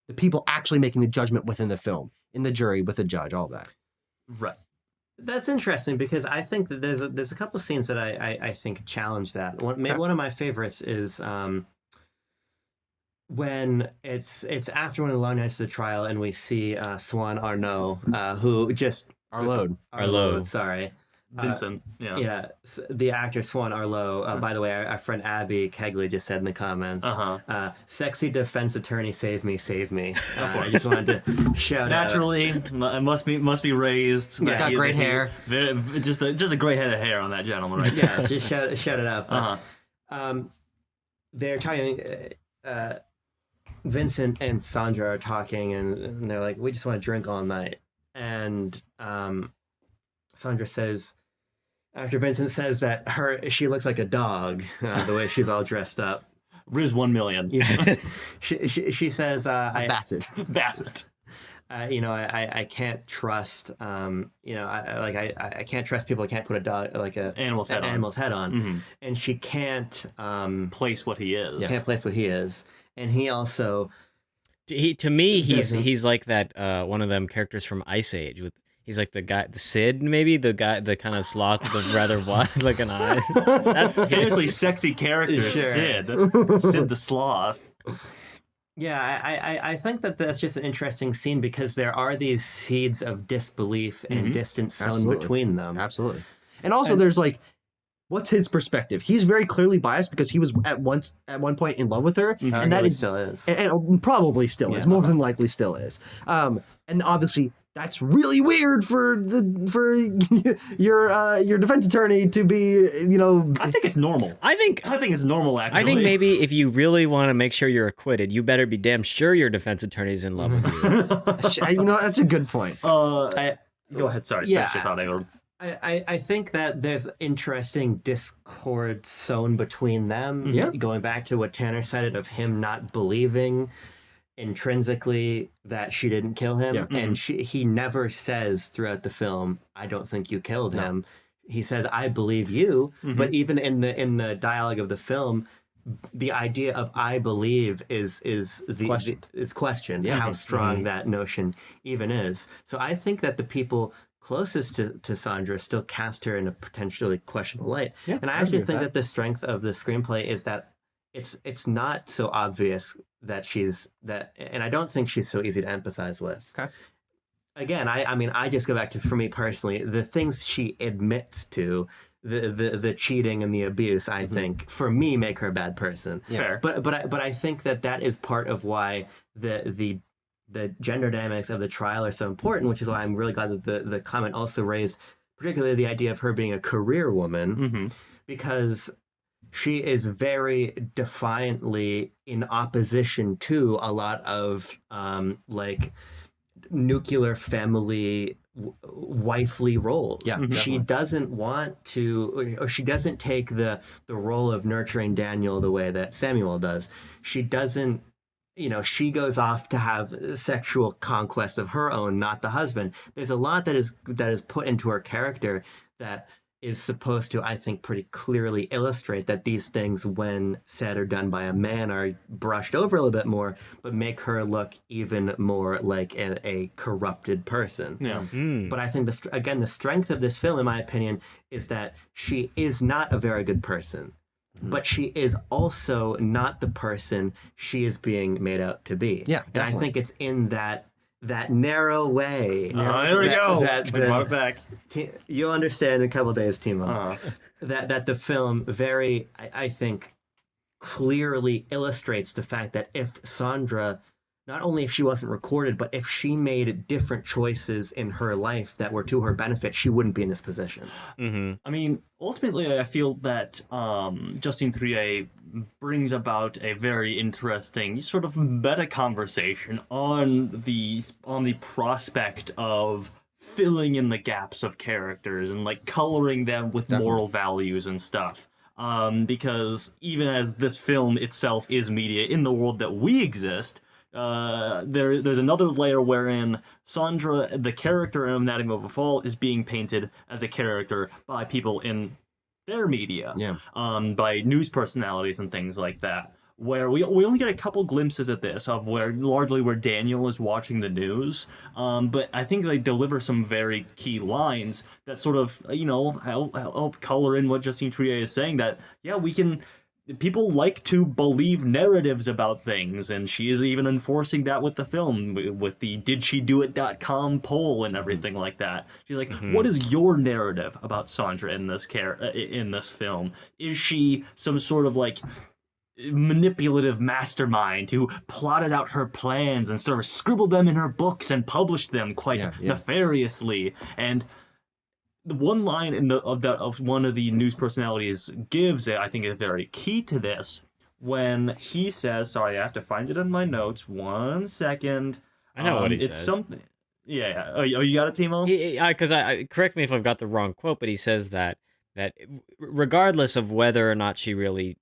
the people actually making the judgment within the film, in the jury, with the judge, all that. Right. That's interesting, because I think that there's a couple scenes that I think challenge that. One of my favorites is when it's after one of the long nights of the trial, and we see Swan Arnaud, who just Arlo. Sorry. Vincent, the actor Swan Arlo. By the way, our friend Abby Kegley just said in the comments, "Sexy defense attorney, save me." I just wanted to shout naturally, it must be raised. Yeah, got great hair. Just a great head of hair on that gentleman, right? Yeah, just shout it out. They're talking. Vincent and Sandra are talking, and they're like, "We just want to drink all night." And Sandra says, after Vincent says that she looks like a dog, the way she's all dressed up. Riz 1 million. Yeah. she says, Bassett. I can't trust, I can't trust people. I can't put a dog, like animal's head on. And she can't place what he is. Can't place what he is. And he also, to me, he's like that one of them characters from Ice Age with. He's like the guy, the Sid, maybe the kind of sloth with the rather wide like an eye. That's famously sexy character, sure. Sid the sloth. Yeah, I think that that's just an interesting scene because there are these seeds of disbelief and distance sown Absolutely. between them. Absolutely. And also, there's like, what's his perspective? He's very clearly biased because he was at one point in love with her, and that is still is. and probably still is, more than likely still is. And obviously that's really weird for your defense attorney to be, I think it's normal. I think it's normal, actually. I think maybe if you really want to make sure you're acquitted, you better be damn sure your defense attorney's in love with you. That's a good point. Go ahead. Sorry. Yeah. Finish your thought, Igor. I think that there's interesting discord sown between them. Yeah. Going back to what Tanner said of him not believing intrinsically that she didn't kill him. Yeah. And he never says throughout the film, I don't think you killed him. He says, I believe you. But even in the dialogue of the film, the idea of I believe is questioned how strong that notion even is. So I think that the people closest to Sandra still cast her in a potentially questionable light. Yeah, and I I actually agree with think that. that the strength of the screenplay is that it's not so obvious that she's that, and I don't think she's so easy to empathize with. Okay. Again, I mean, I just go back to, for me personally, the things she admits to, the cheating and the abuse, I think, for me, make her a bad person. Fair. But I think that is part of why the gender dynamics of the trial are so important, which is why I'm really glad that the comment also raised particularly the idea of her being a career woman, because she is very defiantly in opposition to a lot of like nuclear family wifely roles. Yeah, she doesn't want to, or she doesn't take the role of nurturing Daniel the way that Samuel does. She doesn't, she goes off to have sexual conquest of her own, not the husband. There's a lot that is put into her character that is supposed to, I think, pretty clearly illustrate that these things, when said or done by a man, are brushed over a little bit more, but make her look even more like a corrupted person. Yeah. But I think, the strength of this film, in my opinion, is that she is not a very good person. But she is also not the person she is being made out to be. Yeah, and I definitely. think it's in that narrow way. There we go. We brought it back. You'll understand in a couple of days, Timo. That the film very, I think, clearly illustrates the fact that if Sandra, not only if she wasn't recorded, but if she made different choices in her life that were to her benefit, she wouldn't be in this position. I mean, ultimately, I feel that Justine Triet brings about a very interesting sort of meta conversation on the prospect of filling in the gaps of characters and like coloring them with moral values and stuff. Because even as this film itself is media in the world that we exist, there's another layer wherein Sandra, the character in Anatomy of a Fall, is being painted as a character by people in their media, by news personalities and things like that. Where we only get a couple glimpses at this of where Daniel is watching the news, but I think they deliver some very key lines that sort of help color in what Justine Triet is saying. That people like to believe narratives about things, and she is even enforcing that with the film, with the didshedoit.com poll and everything like that. She's like, what is your narrative about Sandra in this film? Is she some sort of like manipulative mastermind who plotted out her plans and sort of scribbled them in her books and published them quite nefariously? And the one line of one of the news personalities gives, I think, is very key to this. When he says, sorry, I have to find it in my notes. 1 second. I know what he it's says. Something. Yeah. Oh, you got it, Timo? Because correct me if I've got the wrong quote, but he says that regardless of whether or not she really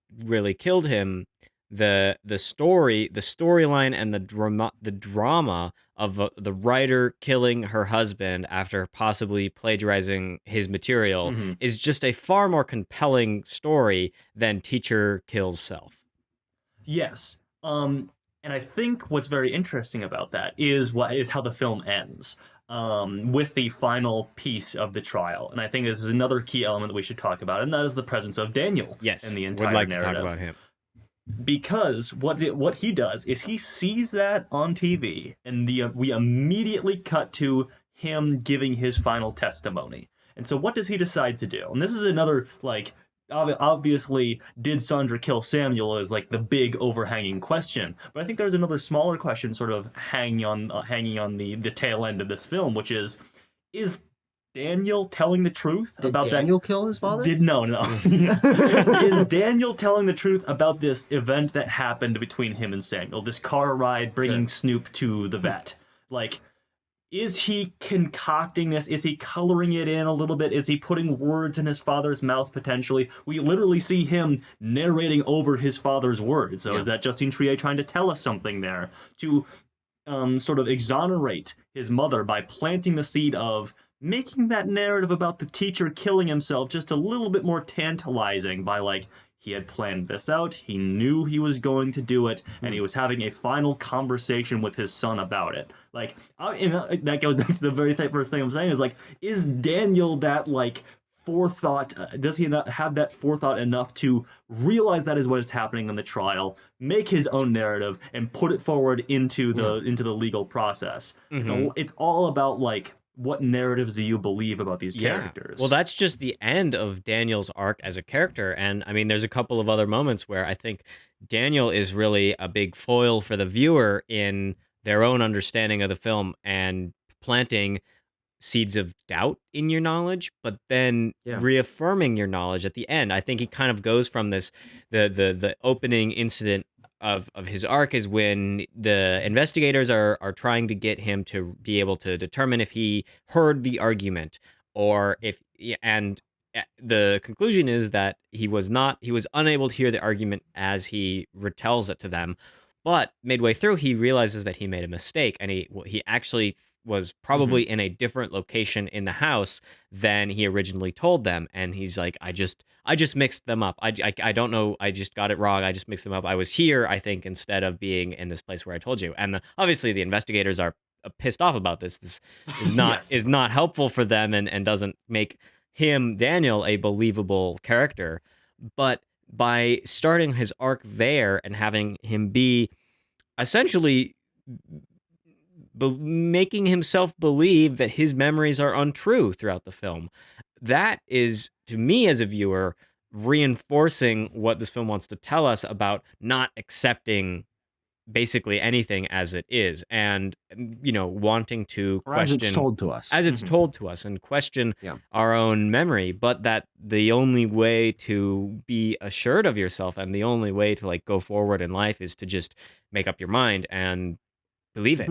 killed him, the storyline and the drama of the writer killing her husband after possibly plagiarizing his material is just a far more compelling story than teacher kills self. Yes. And I think what's very interesting about that is how the film ends. With the final piece of the trial. And I think this is another key element that we should talk about, and that is the presence of Daniel in the entire would like narrative. to talk about him. because what he does is he sees that on TV, and we immediately cut to him giving his final testimony. And so what does he decide to do? And this is another, like, obviously, did Sandra kill Samuel is like the big overhanging question. But I think there's another smaller question sort of hanging on the tail end of this film, which is Daniel telling the truth about that? Did Daniel kill his father? No. Is Daniel telling the truth about this event that happened between him and Samuel? This car ride bringing Snoop to the vet? Like, is he concocting this? Is he coloring it in a little bit? Is he putting words in his father's mouth potentially? We literally see him narrating over his father's words. So is that Justine Triet trying to tell us something there? To sort of exonerate his mother by planting the seed of making that narrative about the teacher killing himself just a little bit more tantalizing by, like, he had planned this out, he knew he was going to do it, and he was having a final conversation with his son about it. Like, that goes back to the very first thing I'm saying is, like, is Daniel that, like, forethought, does he not have that forethought enough to realize that is what is happening in the trial, make his own narrative, and put it forward into the legal process? It's all about, like, what narratives do you believe about these characters? Well, that's just the end of Daniel's arc as a character. And I mean, there's a couple of other moments where I think Daniel is really a big foil for the viewer in their own understanding of the film and planting seeds of doubt in your knowledge, but then reaffirming your knowledge at the end. I think he kind of goes from this, the opening incident of his arc is when the investigators are trying to get him to be able to determine if he heard the argument or if, and the conclusion is that he was unable to hear the argument as he retells it to them. But midway through, he realizes that he made a mistake, and he actually was probably in a different location in the house than he originally told them. And he's like, I just mixed them up. I don't know. I just got it wrong. I just mixed them up. I was here, I think, instead of being in this place where I told you. And obviously the investigators are pissed off about this. This is not, is not helpful for them and doesn't make him, Daniel, a believable character. But by starting his arc there and having him be essentially making himself believe that his memories are untrue throughout the film, that is, to me as a viewer, reinforcing what this film wants to tell us about not accepting basically anything as it is, and wanting to question as it's told to us, and question our own memory, but that the only way to be assured of yourself and the only way to, like, go forward in life is to just make up your mind and believe it.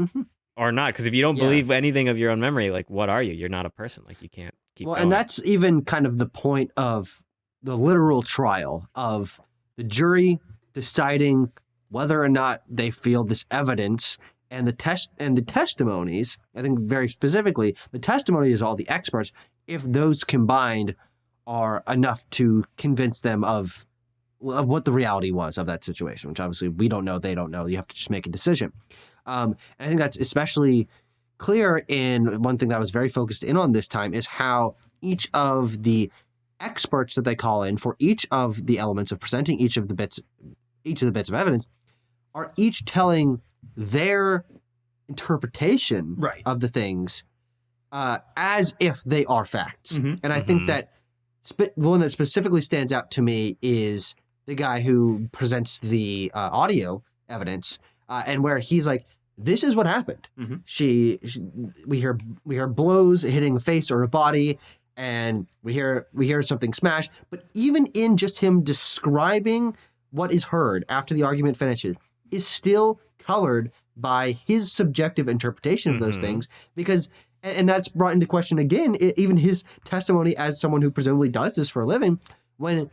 Or not, because if you don't believe anything of your own memory, like, what are you? You're not a person. Like, you can't keep going. And that's even kind of the point of the literal trial, of the jury deciding whether or not they feel this evidence and the testimonies. I think very specifically, the testimony is all the experts, if those combined are enough to convince them of what the reality was of that situation, which obviously we don't know, they don't know. You have to just make a decision. And I think that's especially clear in one thing that I was very focused in on this time is how each of the experts that they call in for each of the elements of presenting each of the bits of evidence are each telling their interpretation of the things as if they are facts. And I think that the one that specifically stands out to me is the guy who presents the audio evidence, and where he's like, this is what happened. We hear blows hitting the face or a body, and we hear something smash. But even in just him describing what is heard after the argument finishes is still colored by his subjective interpretation of those things, because, and that's brought into question again, even his testimony as someone who presumably does this for a living, when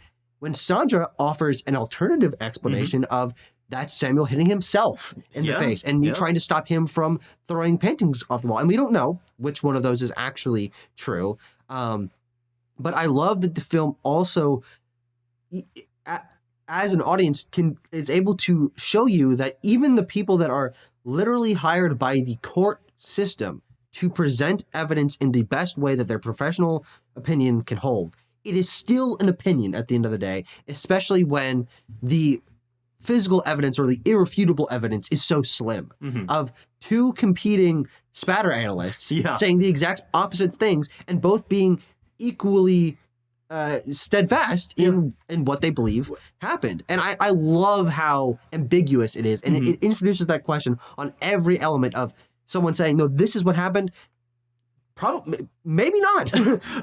Sandra offers an alternative explanation of that's Samuel hitting himself in the face and me trying to stop him from throwing paintings off the wall. And we don't know which one of those is actually true. But I love that the film also, as an audience, is able to show you that even the people that are literally hired by the court system to present evidence in the best way that their professional opinion can hold, it is still an opinion at the end of the day, especially when the physical evidence or the irrefutable evidence is so slim of two competing spatter analysts saying the exact opposite things and both being equally steadfast in what they believe happened. And I love how ambiguous it is. And it introduces that question on every element of someone saying, no, this is what happened. Probably, maybe not.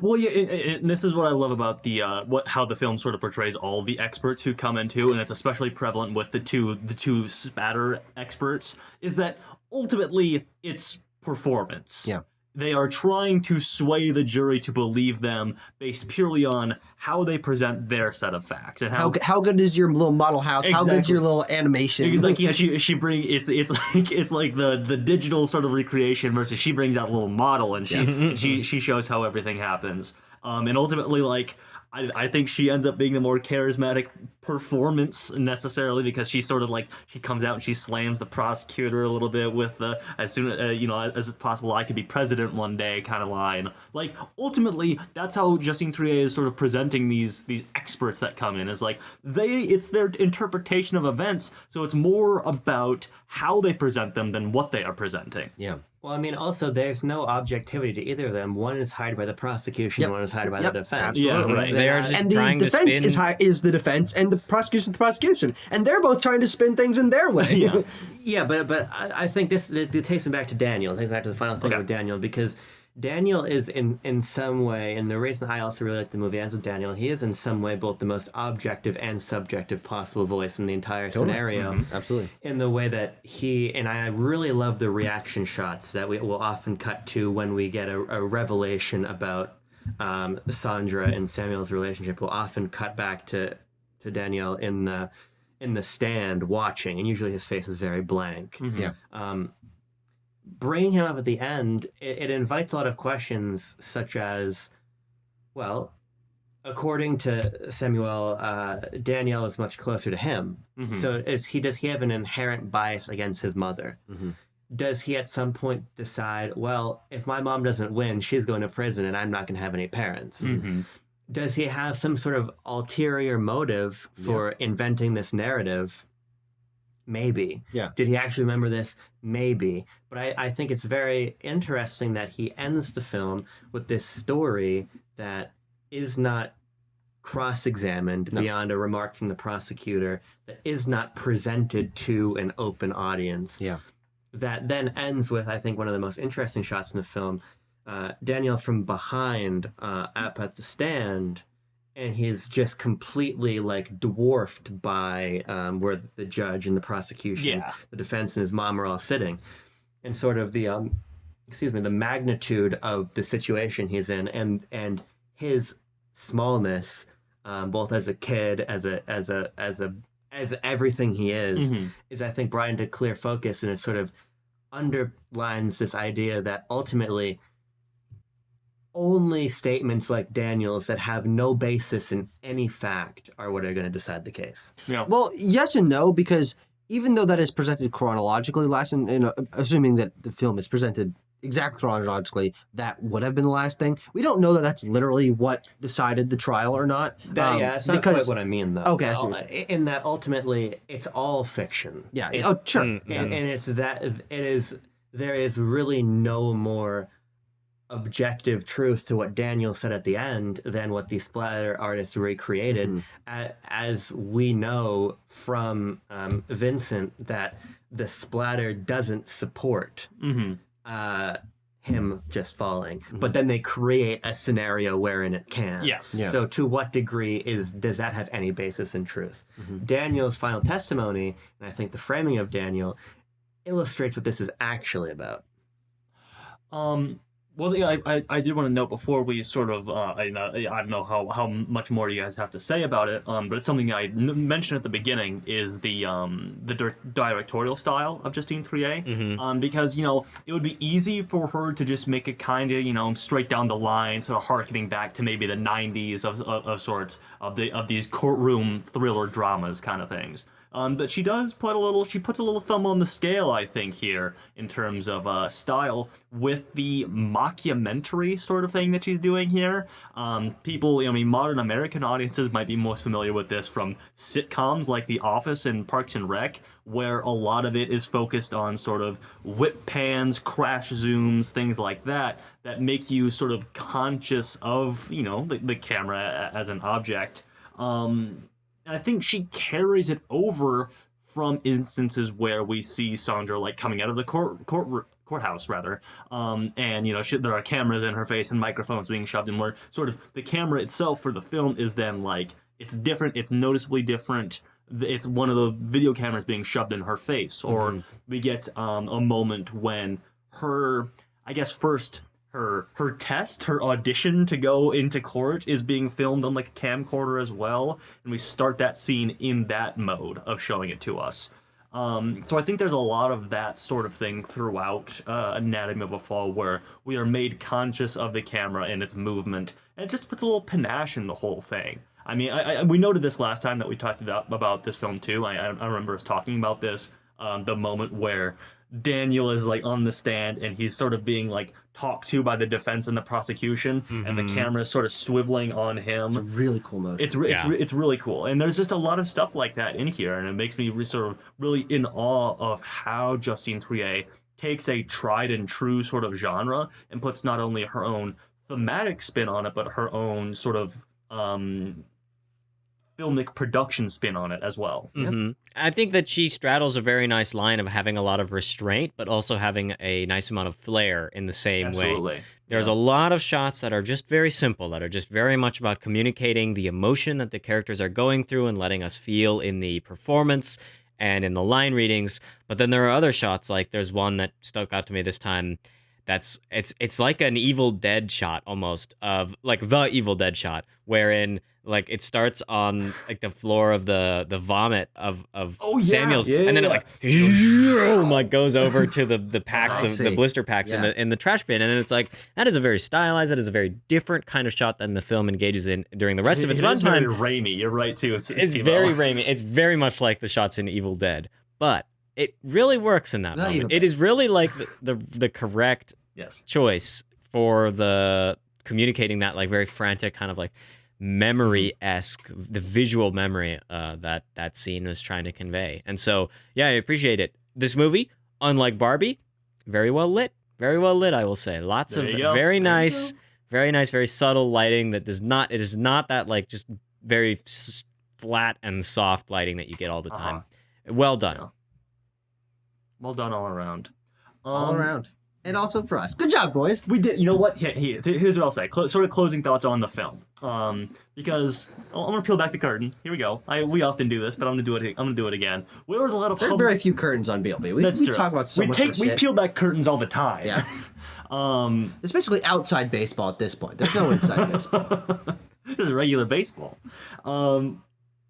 Well, yeah, and this is what I love about the how the film sort of portrays all the experts who come into, and it's especially prevalent with the two spatter experts, is that ultimately it's performance. Yeah. They are trying to sway the jury to believe them based purely on how they present their set of facts and how good is your little model house? How good is your little animation? Because like she brings it's like the digital sort of recreation versus she brings out a little model and she shows how everything happens. And ultimately, like, I think she ends up being the more charismatic performance necessarily because she sort of like she comes out and she slams the prosecutor a little bit with the as soon as possible I could be president one day kind of line. Like ultimately that's how Justine Triet is sort of presenting these experts that come in is like it's their interpretation of events, so it's more about how they present them than what they are presenting. Yeah. Well, I mean, also, there's no objectivity to either of them. One is hired by the prosecution, and one is hired by the defense. Absolutely. Yeah, right. They are just and trying the to defense spin... is the defense, and the prosecution is the prosecution, and they're both trying to spin things in their way. Yeah, but I think it takes me back to Daniel. It takes me back to the final thing with Daniel, because Daniel is in some way, and the reason I also really like the movie ends with Daniel, he is in some way both the most objective and subjective possible voice in the entire scenario. Absolutely. In the way that and I really love the reaction shots that we will often cut to when we get a revelation about Sandra and Samuel's relationship. We'll often cut back to Daniel in the stand watching, and usually his face is very blank. Yeah. Bringing him up at the end, it invites a lot of questions, such as, well, according to Samuel, Danielle is much closer to him. So does he have an inherent bias against his mother? Does he at some point decide, well, if my mom doesn't win, she's going to prison and I'm not going to have any parents? Does he have some sort of ulterior motive for inventing this narrative? Maybe. Yeah. Did he actually remember this? Maybe. But I think it's very interesting that he ends the film with this story that is not cross-examined beyond a remark from the prosecutor, that is not presented to an open audience. Yeah. That then ends with, I think, one of the most interesting shots in the film. Daniel from behind up at the stand, and he's just completely like dwarfed by where the judge and the prosecution, the defense and his mom are all sitting, and sort of the the magnitude of the situation he's in, and his smallness, both as a kid, as everything he is I think brought into clear focus, and it sort of underlines this idea that ultimately only statements like Daniel's that have no basis in any fact are what are going to decide the case. Yeah. Well, yes and no, because even though that is presented chronologically last, and assuming that the film is presented exactly chronologically, that would have been the last thing. We don't know that that's literally what decided the trial or not. That's not quite what I mean, though. Okay, I see what you're saying. In that ultimately it's all fiction. Yeah. Sure. And there is really no more objective truth to what Daniel said at the end than what these splatter artists recreated. As we know from Vincent, that the splatter doesn't support him just falling, but then they create a scenario wherein it can. Yes. Yeah. So to what degree does that have any basis in truth? Daniel's final testimony, and I think the framing of Daniel, illustrates what this is actually about. Well, yeah, I did want to note before we sort of, I don't know how much more you guys have to say about it, but it's something I mentioned at the beginning is the directorial style of Justine Triet, because, it would be easy for her to just make it kind of, straight down the line, sort of harkening back to maybe the 90s of sorts, of these courtroom thriller dramas kind of things. But she does she puts a little thumb on the scale, I think, here in terms of style with the mockumentary sort of thing that she's doing here. People, I mean, modern American audiences might be most familiar with this from sitcoms like The Office and Parks and Rec, where a lot of it is focused on sort of whip pans, crash zooms, things like that make you sort of conscious of, you know, the camera as an object. I think she carries it over from instances where we see Sandra like coming out of the courthouse rather, and you know there are cameras in her face and microphones being shoved in. Where sort of the camera itself for the film is then like it's different, it's noticeably different. It's one of the video cameras being shoved in her face, or we get a moment when her, I guess first. Her audition to go into court is being filmed on like a camcorder as well, and we start that scene in that mode of showing it to us. So I think there's a lot of that sort of thing throughout Anatomy of a Fall, where we are made conscious of the camera and its movement, and it just puts a little panache in the whole thing. I mean, we noted this last time that we talked about this film too. I remember us talking about this, the moment where Daniel is like on the stand and he's sort of being like talked to by the defense and the prosecution, and the camera is sort of swiveling on him. It's a really cool motion. It's really cool, and there's just a lot of stuff like that in here, and it makes me sort of really in awe of how Justine Triet takes a tried and true sort of genre and puts not only her own thematic spin on it, but her own sort of filmic production spin on it as well. I think that she straddles a very nice line of having a lot of restraint, but also having a nice amount of flair in the same way. There's a lot of shots that are just very simple, that are just very much about communicating the emotion that the characters are going through and letting us feel in the performance and in the line readings. But then there are other shots, like there's one that stuck out to me this time. It's like an Evil Dead shot almost, of like the Evil Dead shot, wherein like it starts on like the floor of the vomit of Samuel's, and then it like goes over to the packs of the blister packs in the trash bin, and it's like that is a very stylized, that is a very different kind of shot than the film engages in during the rest of its runtime. It's very Raimi. You're right too. It's very Raimi. It's very much like the shots in Evil Dead, but it really works in that moment. It is really like the correct choice for the communicating that like very frantic kind of like memory-esque, the visual memory that scene was trying to convey. And so, yeah, I appreciate it. This movie, unlike Barbie, very well lit, I will say. Lots of very nice, very subtle lighting that it is not that like just very flat and soft lighting that you get all the time. Well done. Yeah. Well done all around. All around. And also for us. Good job, boys. We did. You know what? Here's what I'll say. Sort of closing thoughts on the film. Because I'm gonna peel back the curtain. Here we go. We often do this, but I'm gonna do it. I'm gonna do it again. There was a lot of. There are very few curtains on BLB. We talk about so much shit. We peel back curtains all the time. Yeah. Especially outside baseball at this point. There's no inside baseball. This is regular baseball.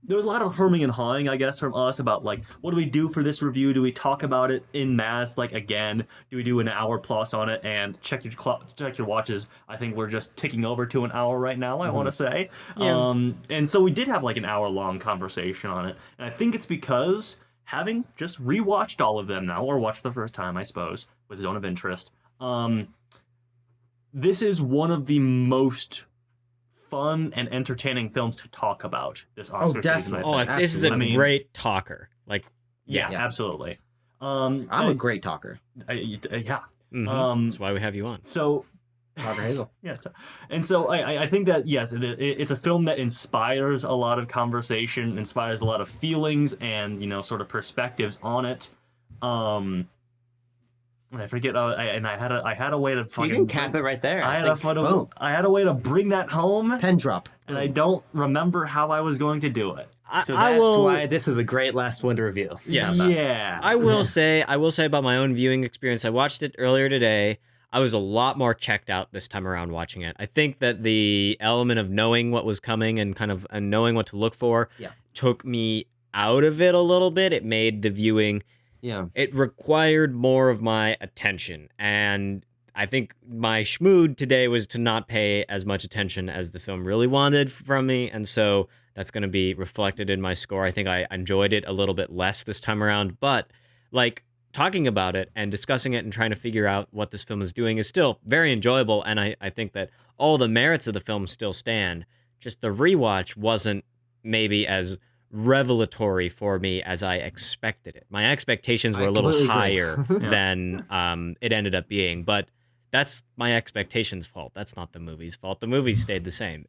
There was a lot of hemming and hawing, I guess, from us about, like, what do we do for this review? Do we talk about it in mass, like, again? Do we do an hour plus on it? And check your watches. I think we're just ticking over to an hour right now, I want to say. Yeah. And so we did have, like, an hour-long conversation on it. And I think it's because, having just rewatched all of them now, or watched the first time, I suppose, with Zone of Interest, this is one of the most fun and entertaining films to talk about this Oscar season. This is a great talker. Like, yeah, absolutely. I'm a great talker. Yeah. That's why we have you on. So, Talker Hazel. Yeah. And so I think that, yes, it's a film that inspires a lot of conversation, inspires a lot of feelings and, you know, sort of perspectives on it. I forget. I had a way to fucking. You can cap it right there. I had a way to bring that home. Pen drop. And I don't remember how I was going to do it. So that's why this was a great last one to review. Yes. Yeah. I will say about my own viewing experience. I watched it earlier today. I was a lot more checked out this time around watching it. I think that the element of knowing what was coming and and knowing what to look for took me out of it a little bit. It made the viewing. Yeah. It required more of my attention, and I think my schmood today was to not pay as much attention as the film really wanted from me, and so That's going to be reflected in my score. I think I enjoyed it a little bit less this time around, but like talking about it and discussing it and trying to figure out what this film is doing is still very enjoyable. And I think that all the merits of the film still stand. Just the rewatch wasn't maybe as revelatory for me as I expected it. My expectations were a little completely agree. higher than it ended up being, but that's my expectations' fault. That's not the movie's fault. The movie stayed the same.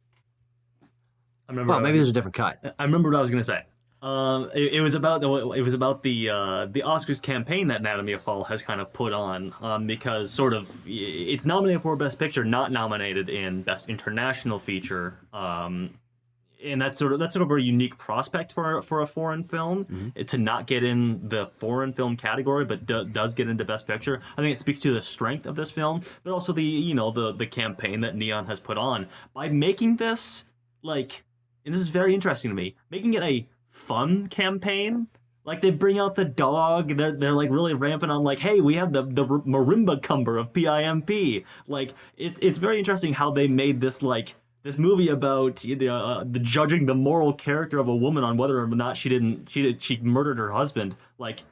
I remember. Well, maybe there's a different cut. I remember what I was gonna say. It was about the Oscars campaign that Anatomy of Fall has kind of put on, because sort of it's nominated for Best Picture, not nominated in Best International Feature, and that's sort of a unique prospect for a foreign film to not get in the foreign film category, but does get into Best Picture. I think it speaks to the strength of this film, but also the campaign that Neon has put on by making this like, and this is very interesting to me, making it a fun campaign. Like, they bring out the dog, they're like really ramping on like, hey, we have the marimba cumber of PIMP. Like, it's very interesting how they made this like this movie about the judging the moral character of a woman on whether or not she murdered her husband, like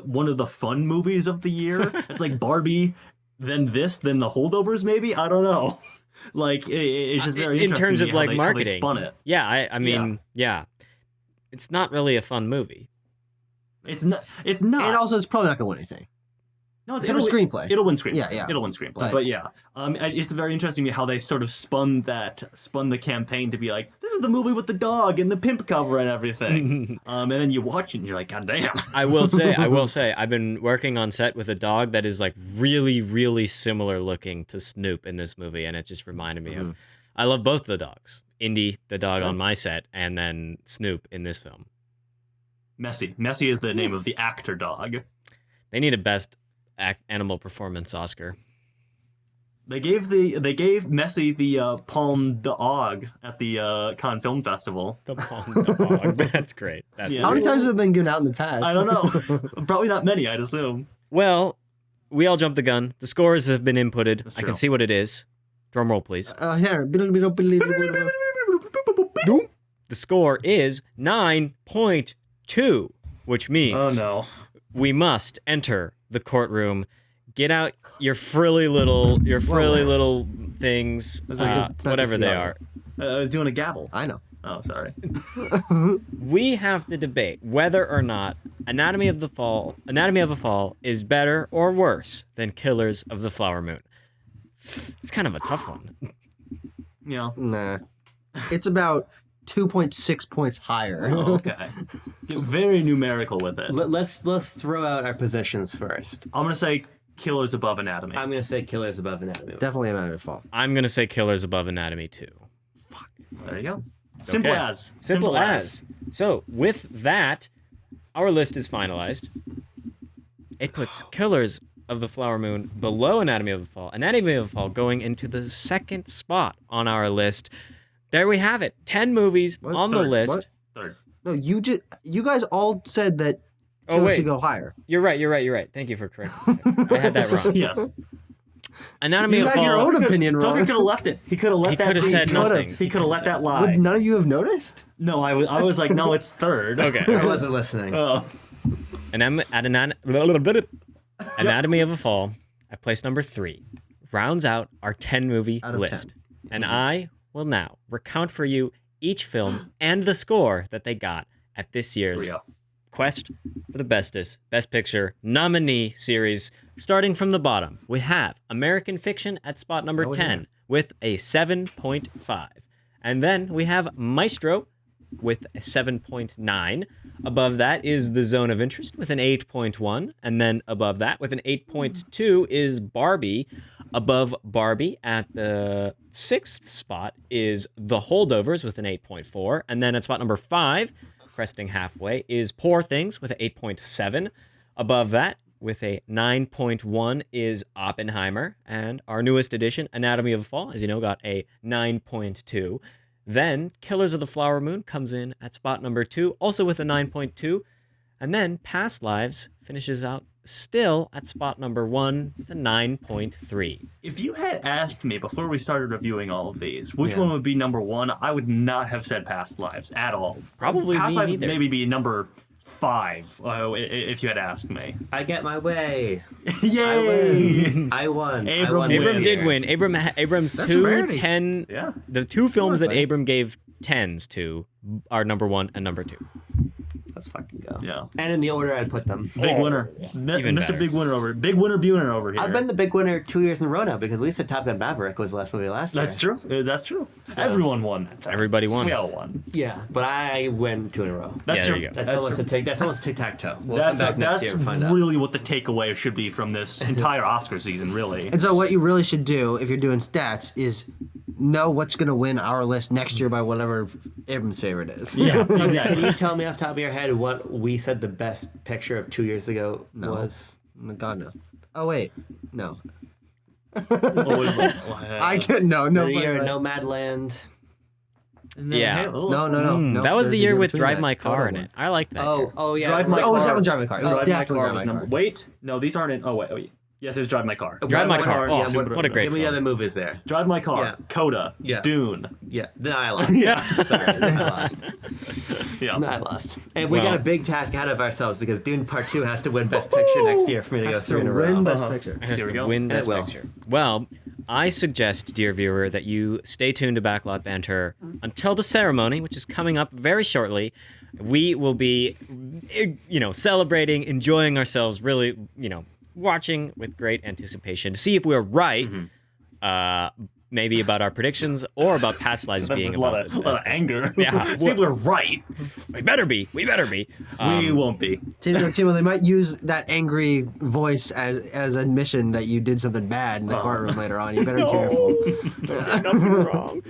one of the fun movies of the year. It's like Barbie, then the Holdovers, maybe, I don't know. Like, it's just very interesting in terms of like how marketing. they spun it. Yeah, I mean, yeah, it's not really a fun movie. It's not. And also, it's probably not going to win anything. No, It's a screenplay. It'll win screenplay. Yeah. It'll win screenplay. But yeah, it's very interesting to me how they sort of spun the campaign to be like, this is the movie with the dog and the pimp cover and everything. And then you watch it and you're like, God damn. I will say, I've been working on set with a dog that is like really, really similar looking to Snoop in this movie, and it just reminded me of. I love both the dogs. Indy, the dog on my set, and then Snoop in this film. Messy is the name of the actor dog. They need a best animal performance Oscar. They gave Messy the Palme d'Og at the Cannes Film Festival. The Palme d'Og. That's great. How many times have it been given out in the past? I don't know. Probably not many, I'd assume. Well, we all jumped the gun. The scores have been inputted. I can see what it is. Drum roll, please. Here. The score is 9.2, which means we must enter the courtroom. Get out your frilly little things, whatever they are. I was doing a gavel. I know. Oh, sorry. We have to debate whether or not Anatomy of a Fall is better or worse than Killers of the Flower Moon. It's kind of a tough one. Yeah. Nah. It's about 2.6 points higher. Oh, okay. Get very numerical with it. Let's throw out our positions first. I'm gonna say Killers above Anatomy. I'm gonna say Killers above Anatomy. Definitely Anatomy of Fall. I'm going to say Killers above Anatomy too. There you go. Simple Okay. as. Simple as. So, with that, our list is finalized. It puts Killers of the Flower Moon below Anatomy of a Fall. Anatomy of a Fall going into the second spot on our list. There we have it. 10 movies on the list. What? Third. No, you guys all said that Oh, Killers wait. should go higher. You're right. Thank you for correcting me. I had that wrong. Yes. Anatomy You of a had Fall. your own opinion Tucker wrong. could have left it. He could have let He that could have be. said nothing. He could have let that Would lie. none of you have noticed? No, I was like, no, it's third. Okay. I wasn't listening. Oh. Anatomy of a Fall at place number 3 rounds out our 10 movie Out of list. 10. And I will now recount for you each film and the score that they got at this year's Here we go. Quest for the Bestest Best Picture nominee series. Starting from the bottom, we have American Fiction at spot number 10 with a 7.5. And then we have Maestro with a 7.9. Above that is The Zone of Interest with an 8.1. And then above that with an 8.2 is Barbie. Above Barbie at the 6th spot is The Holdovers with an 8.4. And then at spot number 5, cresting halfway, is Poor Things with an 8.7. Above that, with a 9.1, is Oppenheimer. And our newest edition, Anatomy of a Fall, as you know, got a 9.2. Then Killers of the Flower Moon comes in at spot number 2, also with a 9.2. And then Past Lives finishes out still at spot number 1 with a 9.3. If you had asked me before we started reviewing all of these, which one would be number 1, I would not have said Past Lives at all. Probably Past me Lives neither. maybe be number 5 if you had asked me. I get my way. Yay! I won. Abram Abram did Yes. win. Abram's That's two rarity. 10. Yeah. The two films that Honestly. Abram gave 10s to are number 1 and number 2. Let's fucking go. Yeah. And in the order I'd put them. Big winner. Even Mr. better. Big Winner over. Big Winner Buhner over here. I've been the big winner 2 years in a row now because we said Top Gun Maverick was the last movie last year. That's true. That's true. Everyone won that time. Everybody won. We all won. Yeah, but I win 2 in a row. That's Yeah, true. there you go. That's That's almost true. that's almost tic-tac-toe. We'll That's come back next year and find out. really what the takeaway should be from this entire Oscar season, really. And so what you really should do if you're doing stats is know what's going to win our list next year by whatever Abram's favorite is. Yeah, Can exactly. you tell me off the top of your head what we said the best picture of 2 years ago was? God, no. Oh, wait. No. I I could, no. The year but- Nomadland. Yeah. No. That was the there's a year with between Drive that. My Car Total in one. it. I like that. year. Oh yeah. Drive My Oh, it was Car. definitely Drive My Car. It was Drive My definitely Car Drive was My number. Car. Wait, no, these aren't in. Oh wait. Yes, it was Drive My Car. Drive My Car. Oh, yeah, what a great Give me the film. other movies there. Drive My Car. Yeah. Coda. Yeah. Dune. Yeah, then I lost. Yeah. Sorry, then I lost. Yeah. I lost. And we Well- got a big task ahead of ourselves because Dune Part 2 has to win Best Picture next year for me to go Has to 3 in a row. win Best Picture. It has Here we to go. win And Best it will. Picture. Well, I suggest, dear viewer, that you stay tuned to Backlot Banter until the ceremony, which is coming up very shortly. We will be, celebrating, enjoying ourselves, really, watching with great anticipation to see if we're right, maybe about our predictions or about Past Lives being a lot about of, the lot of best. anger. Yeah. See if we're right. We better be. We We won't be. Timo, they might use that angry voice as admission that you did something bad in the courtroom later on. You better be careful. Nothing wrong.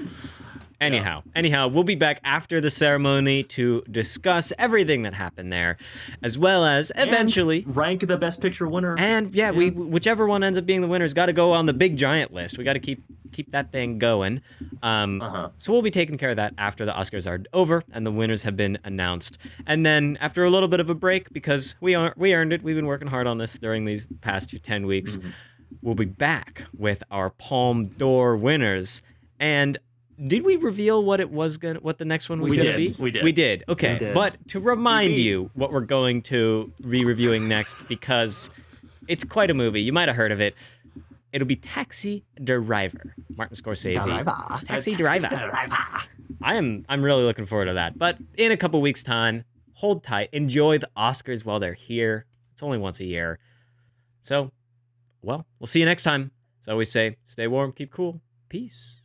Anyhow, we'll be back after the ceremony to discuss everything that happened there, as well as eventually. Rank the Best Picture winner. And yeah, we whichever one ends up being the winner's got to go on the big giant list. We got to keep that thing going. So we'll be taking care of that after the Oscars are over and the winners have been announced. And then after a little bit of a break, because we earned it, we've been working hard on this during these past 10 weeks. We'll be back with our Palme d'Or winners. And did we reveal what the next one was We gonna did. be? We did. We did. Okay. We did. But to remind you what we're going to be reviewing next, because it's quite a movie. You might have heard of it. It'll be Taxi Driver. Martin Scorsese. Driver. Taxi Driver. I'm really looking forward to that. But in a couple weeks' time, hold tight. Enjoy the Oscars while they're here. It's only once a year. So, well, we'll see you next time. As I always say, stay warm, keep cool. Peace.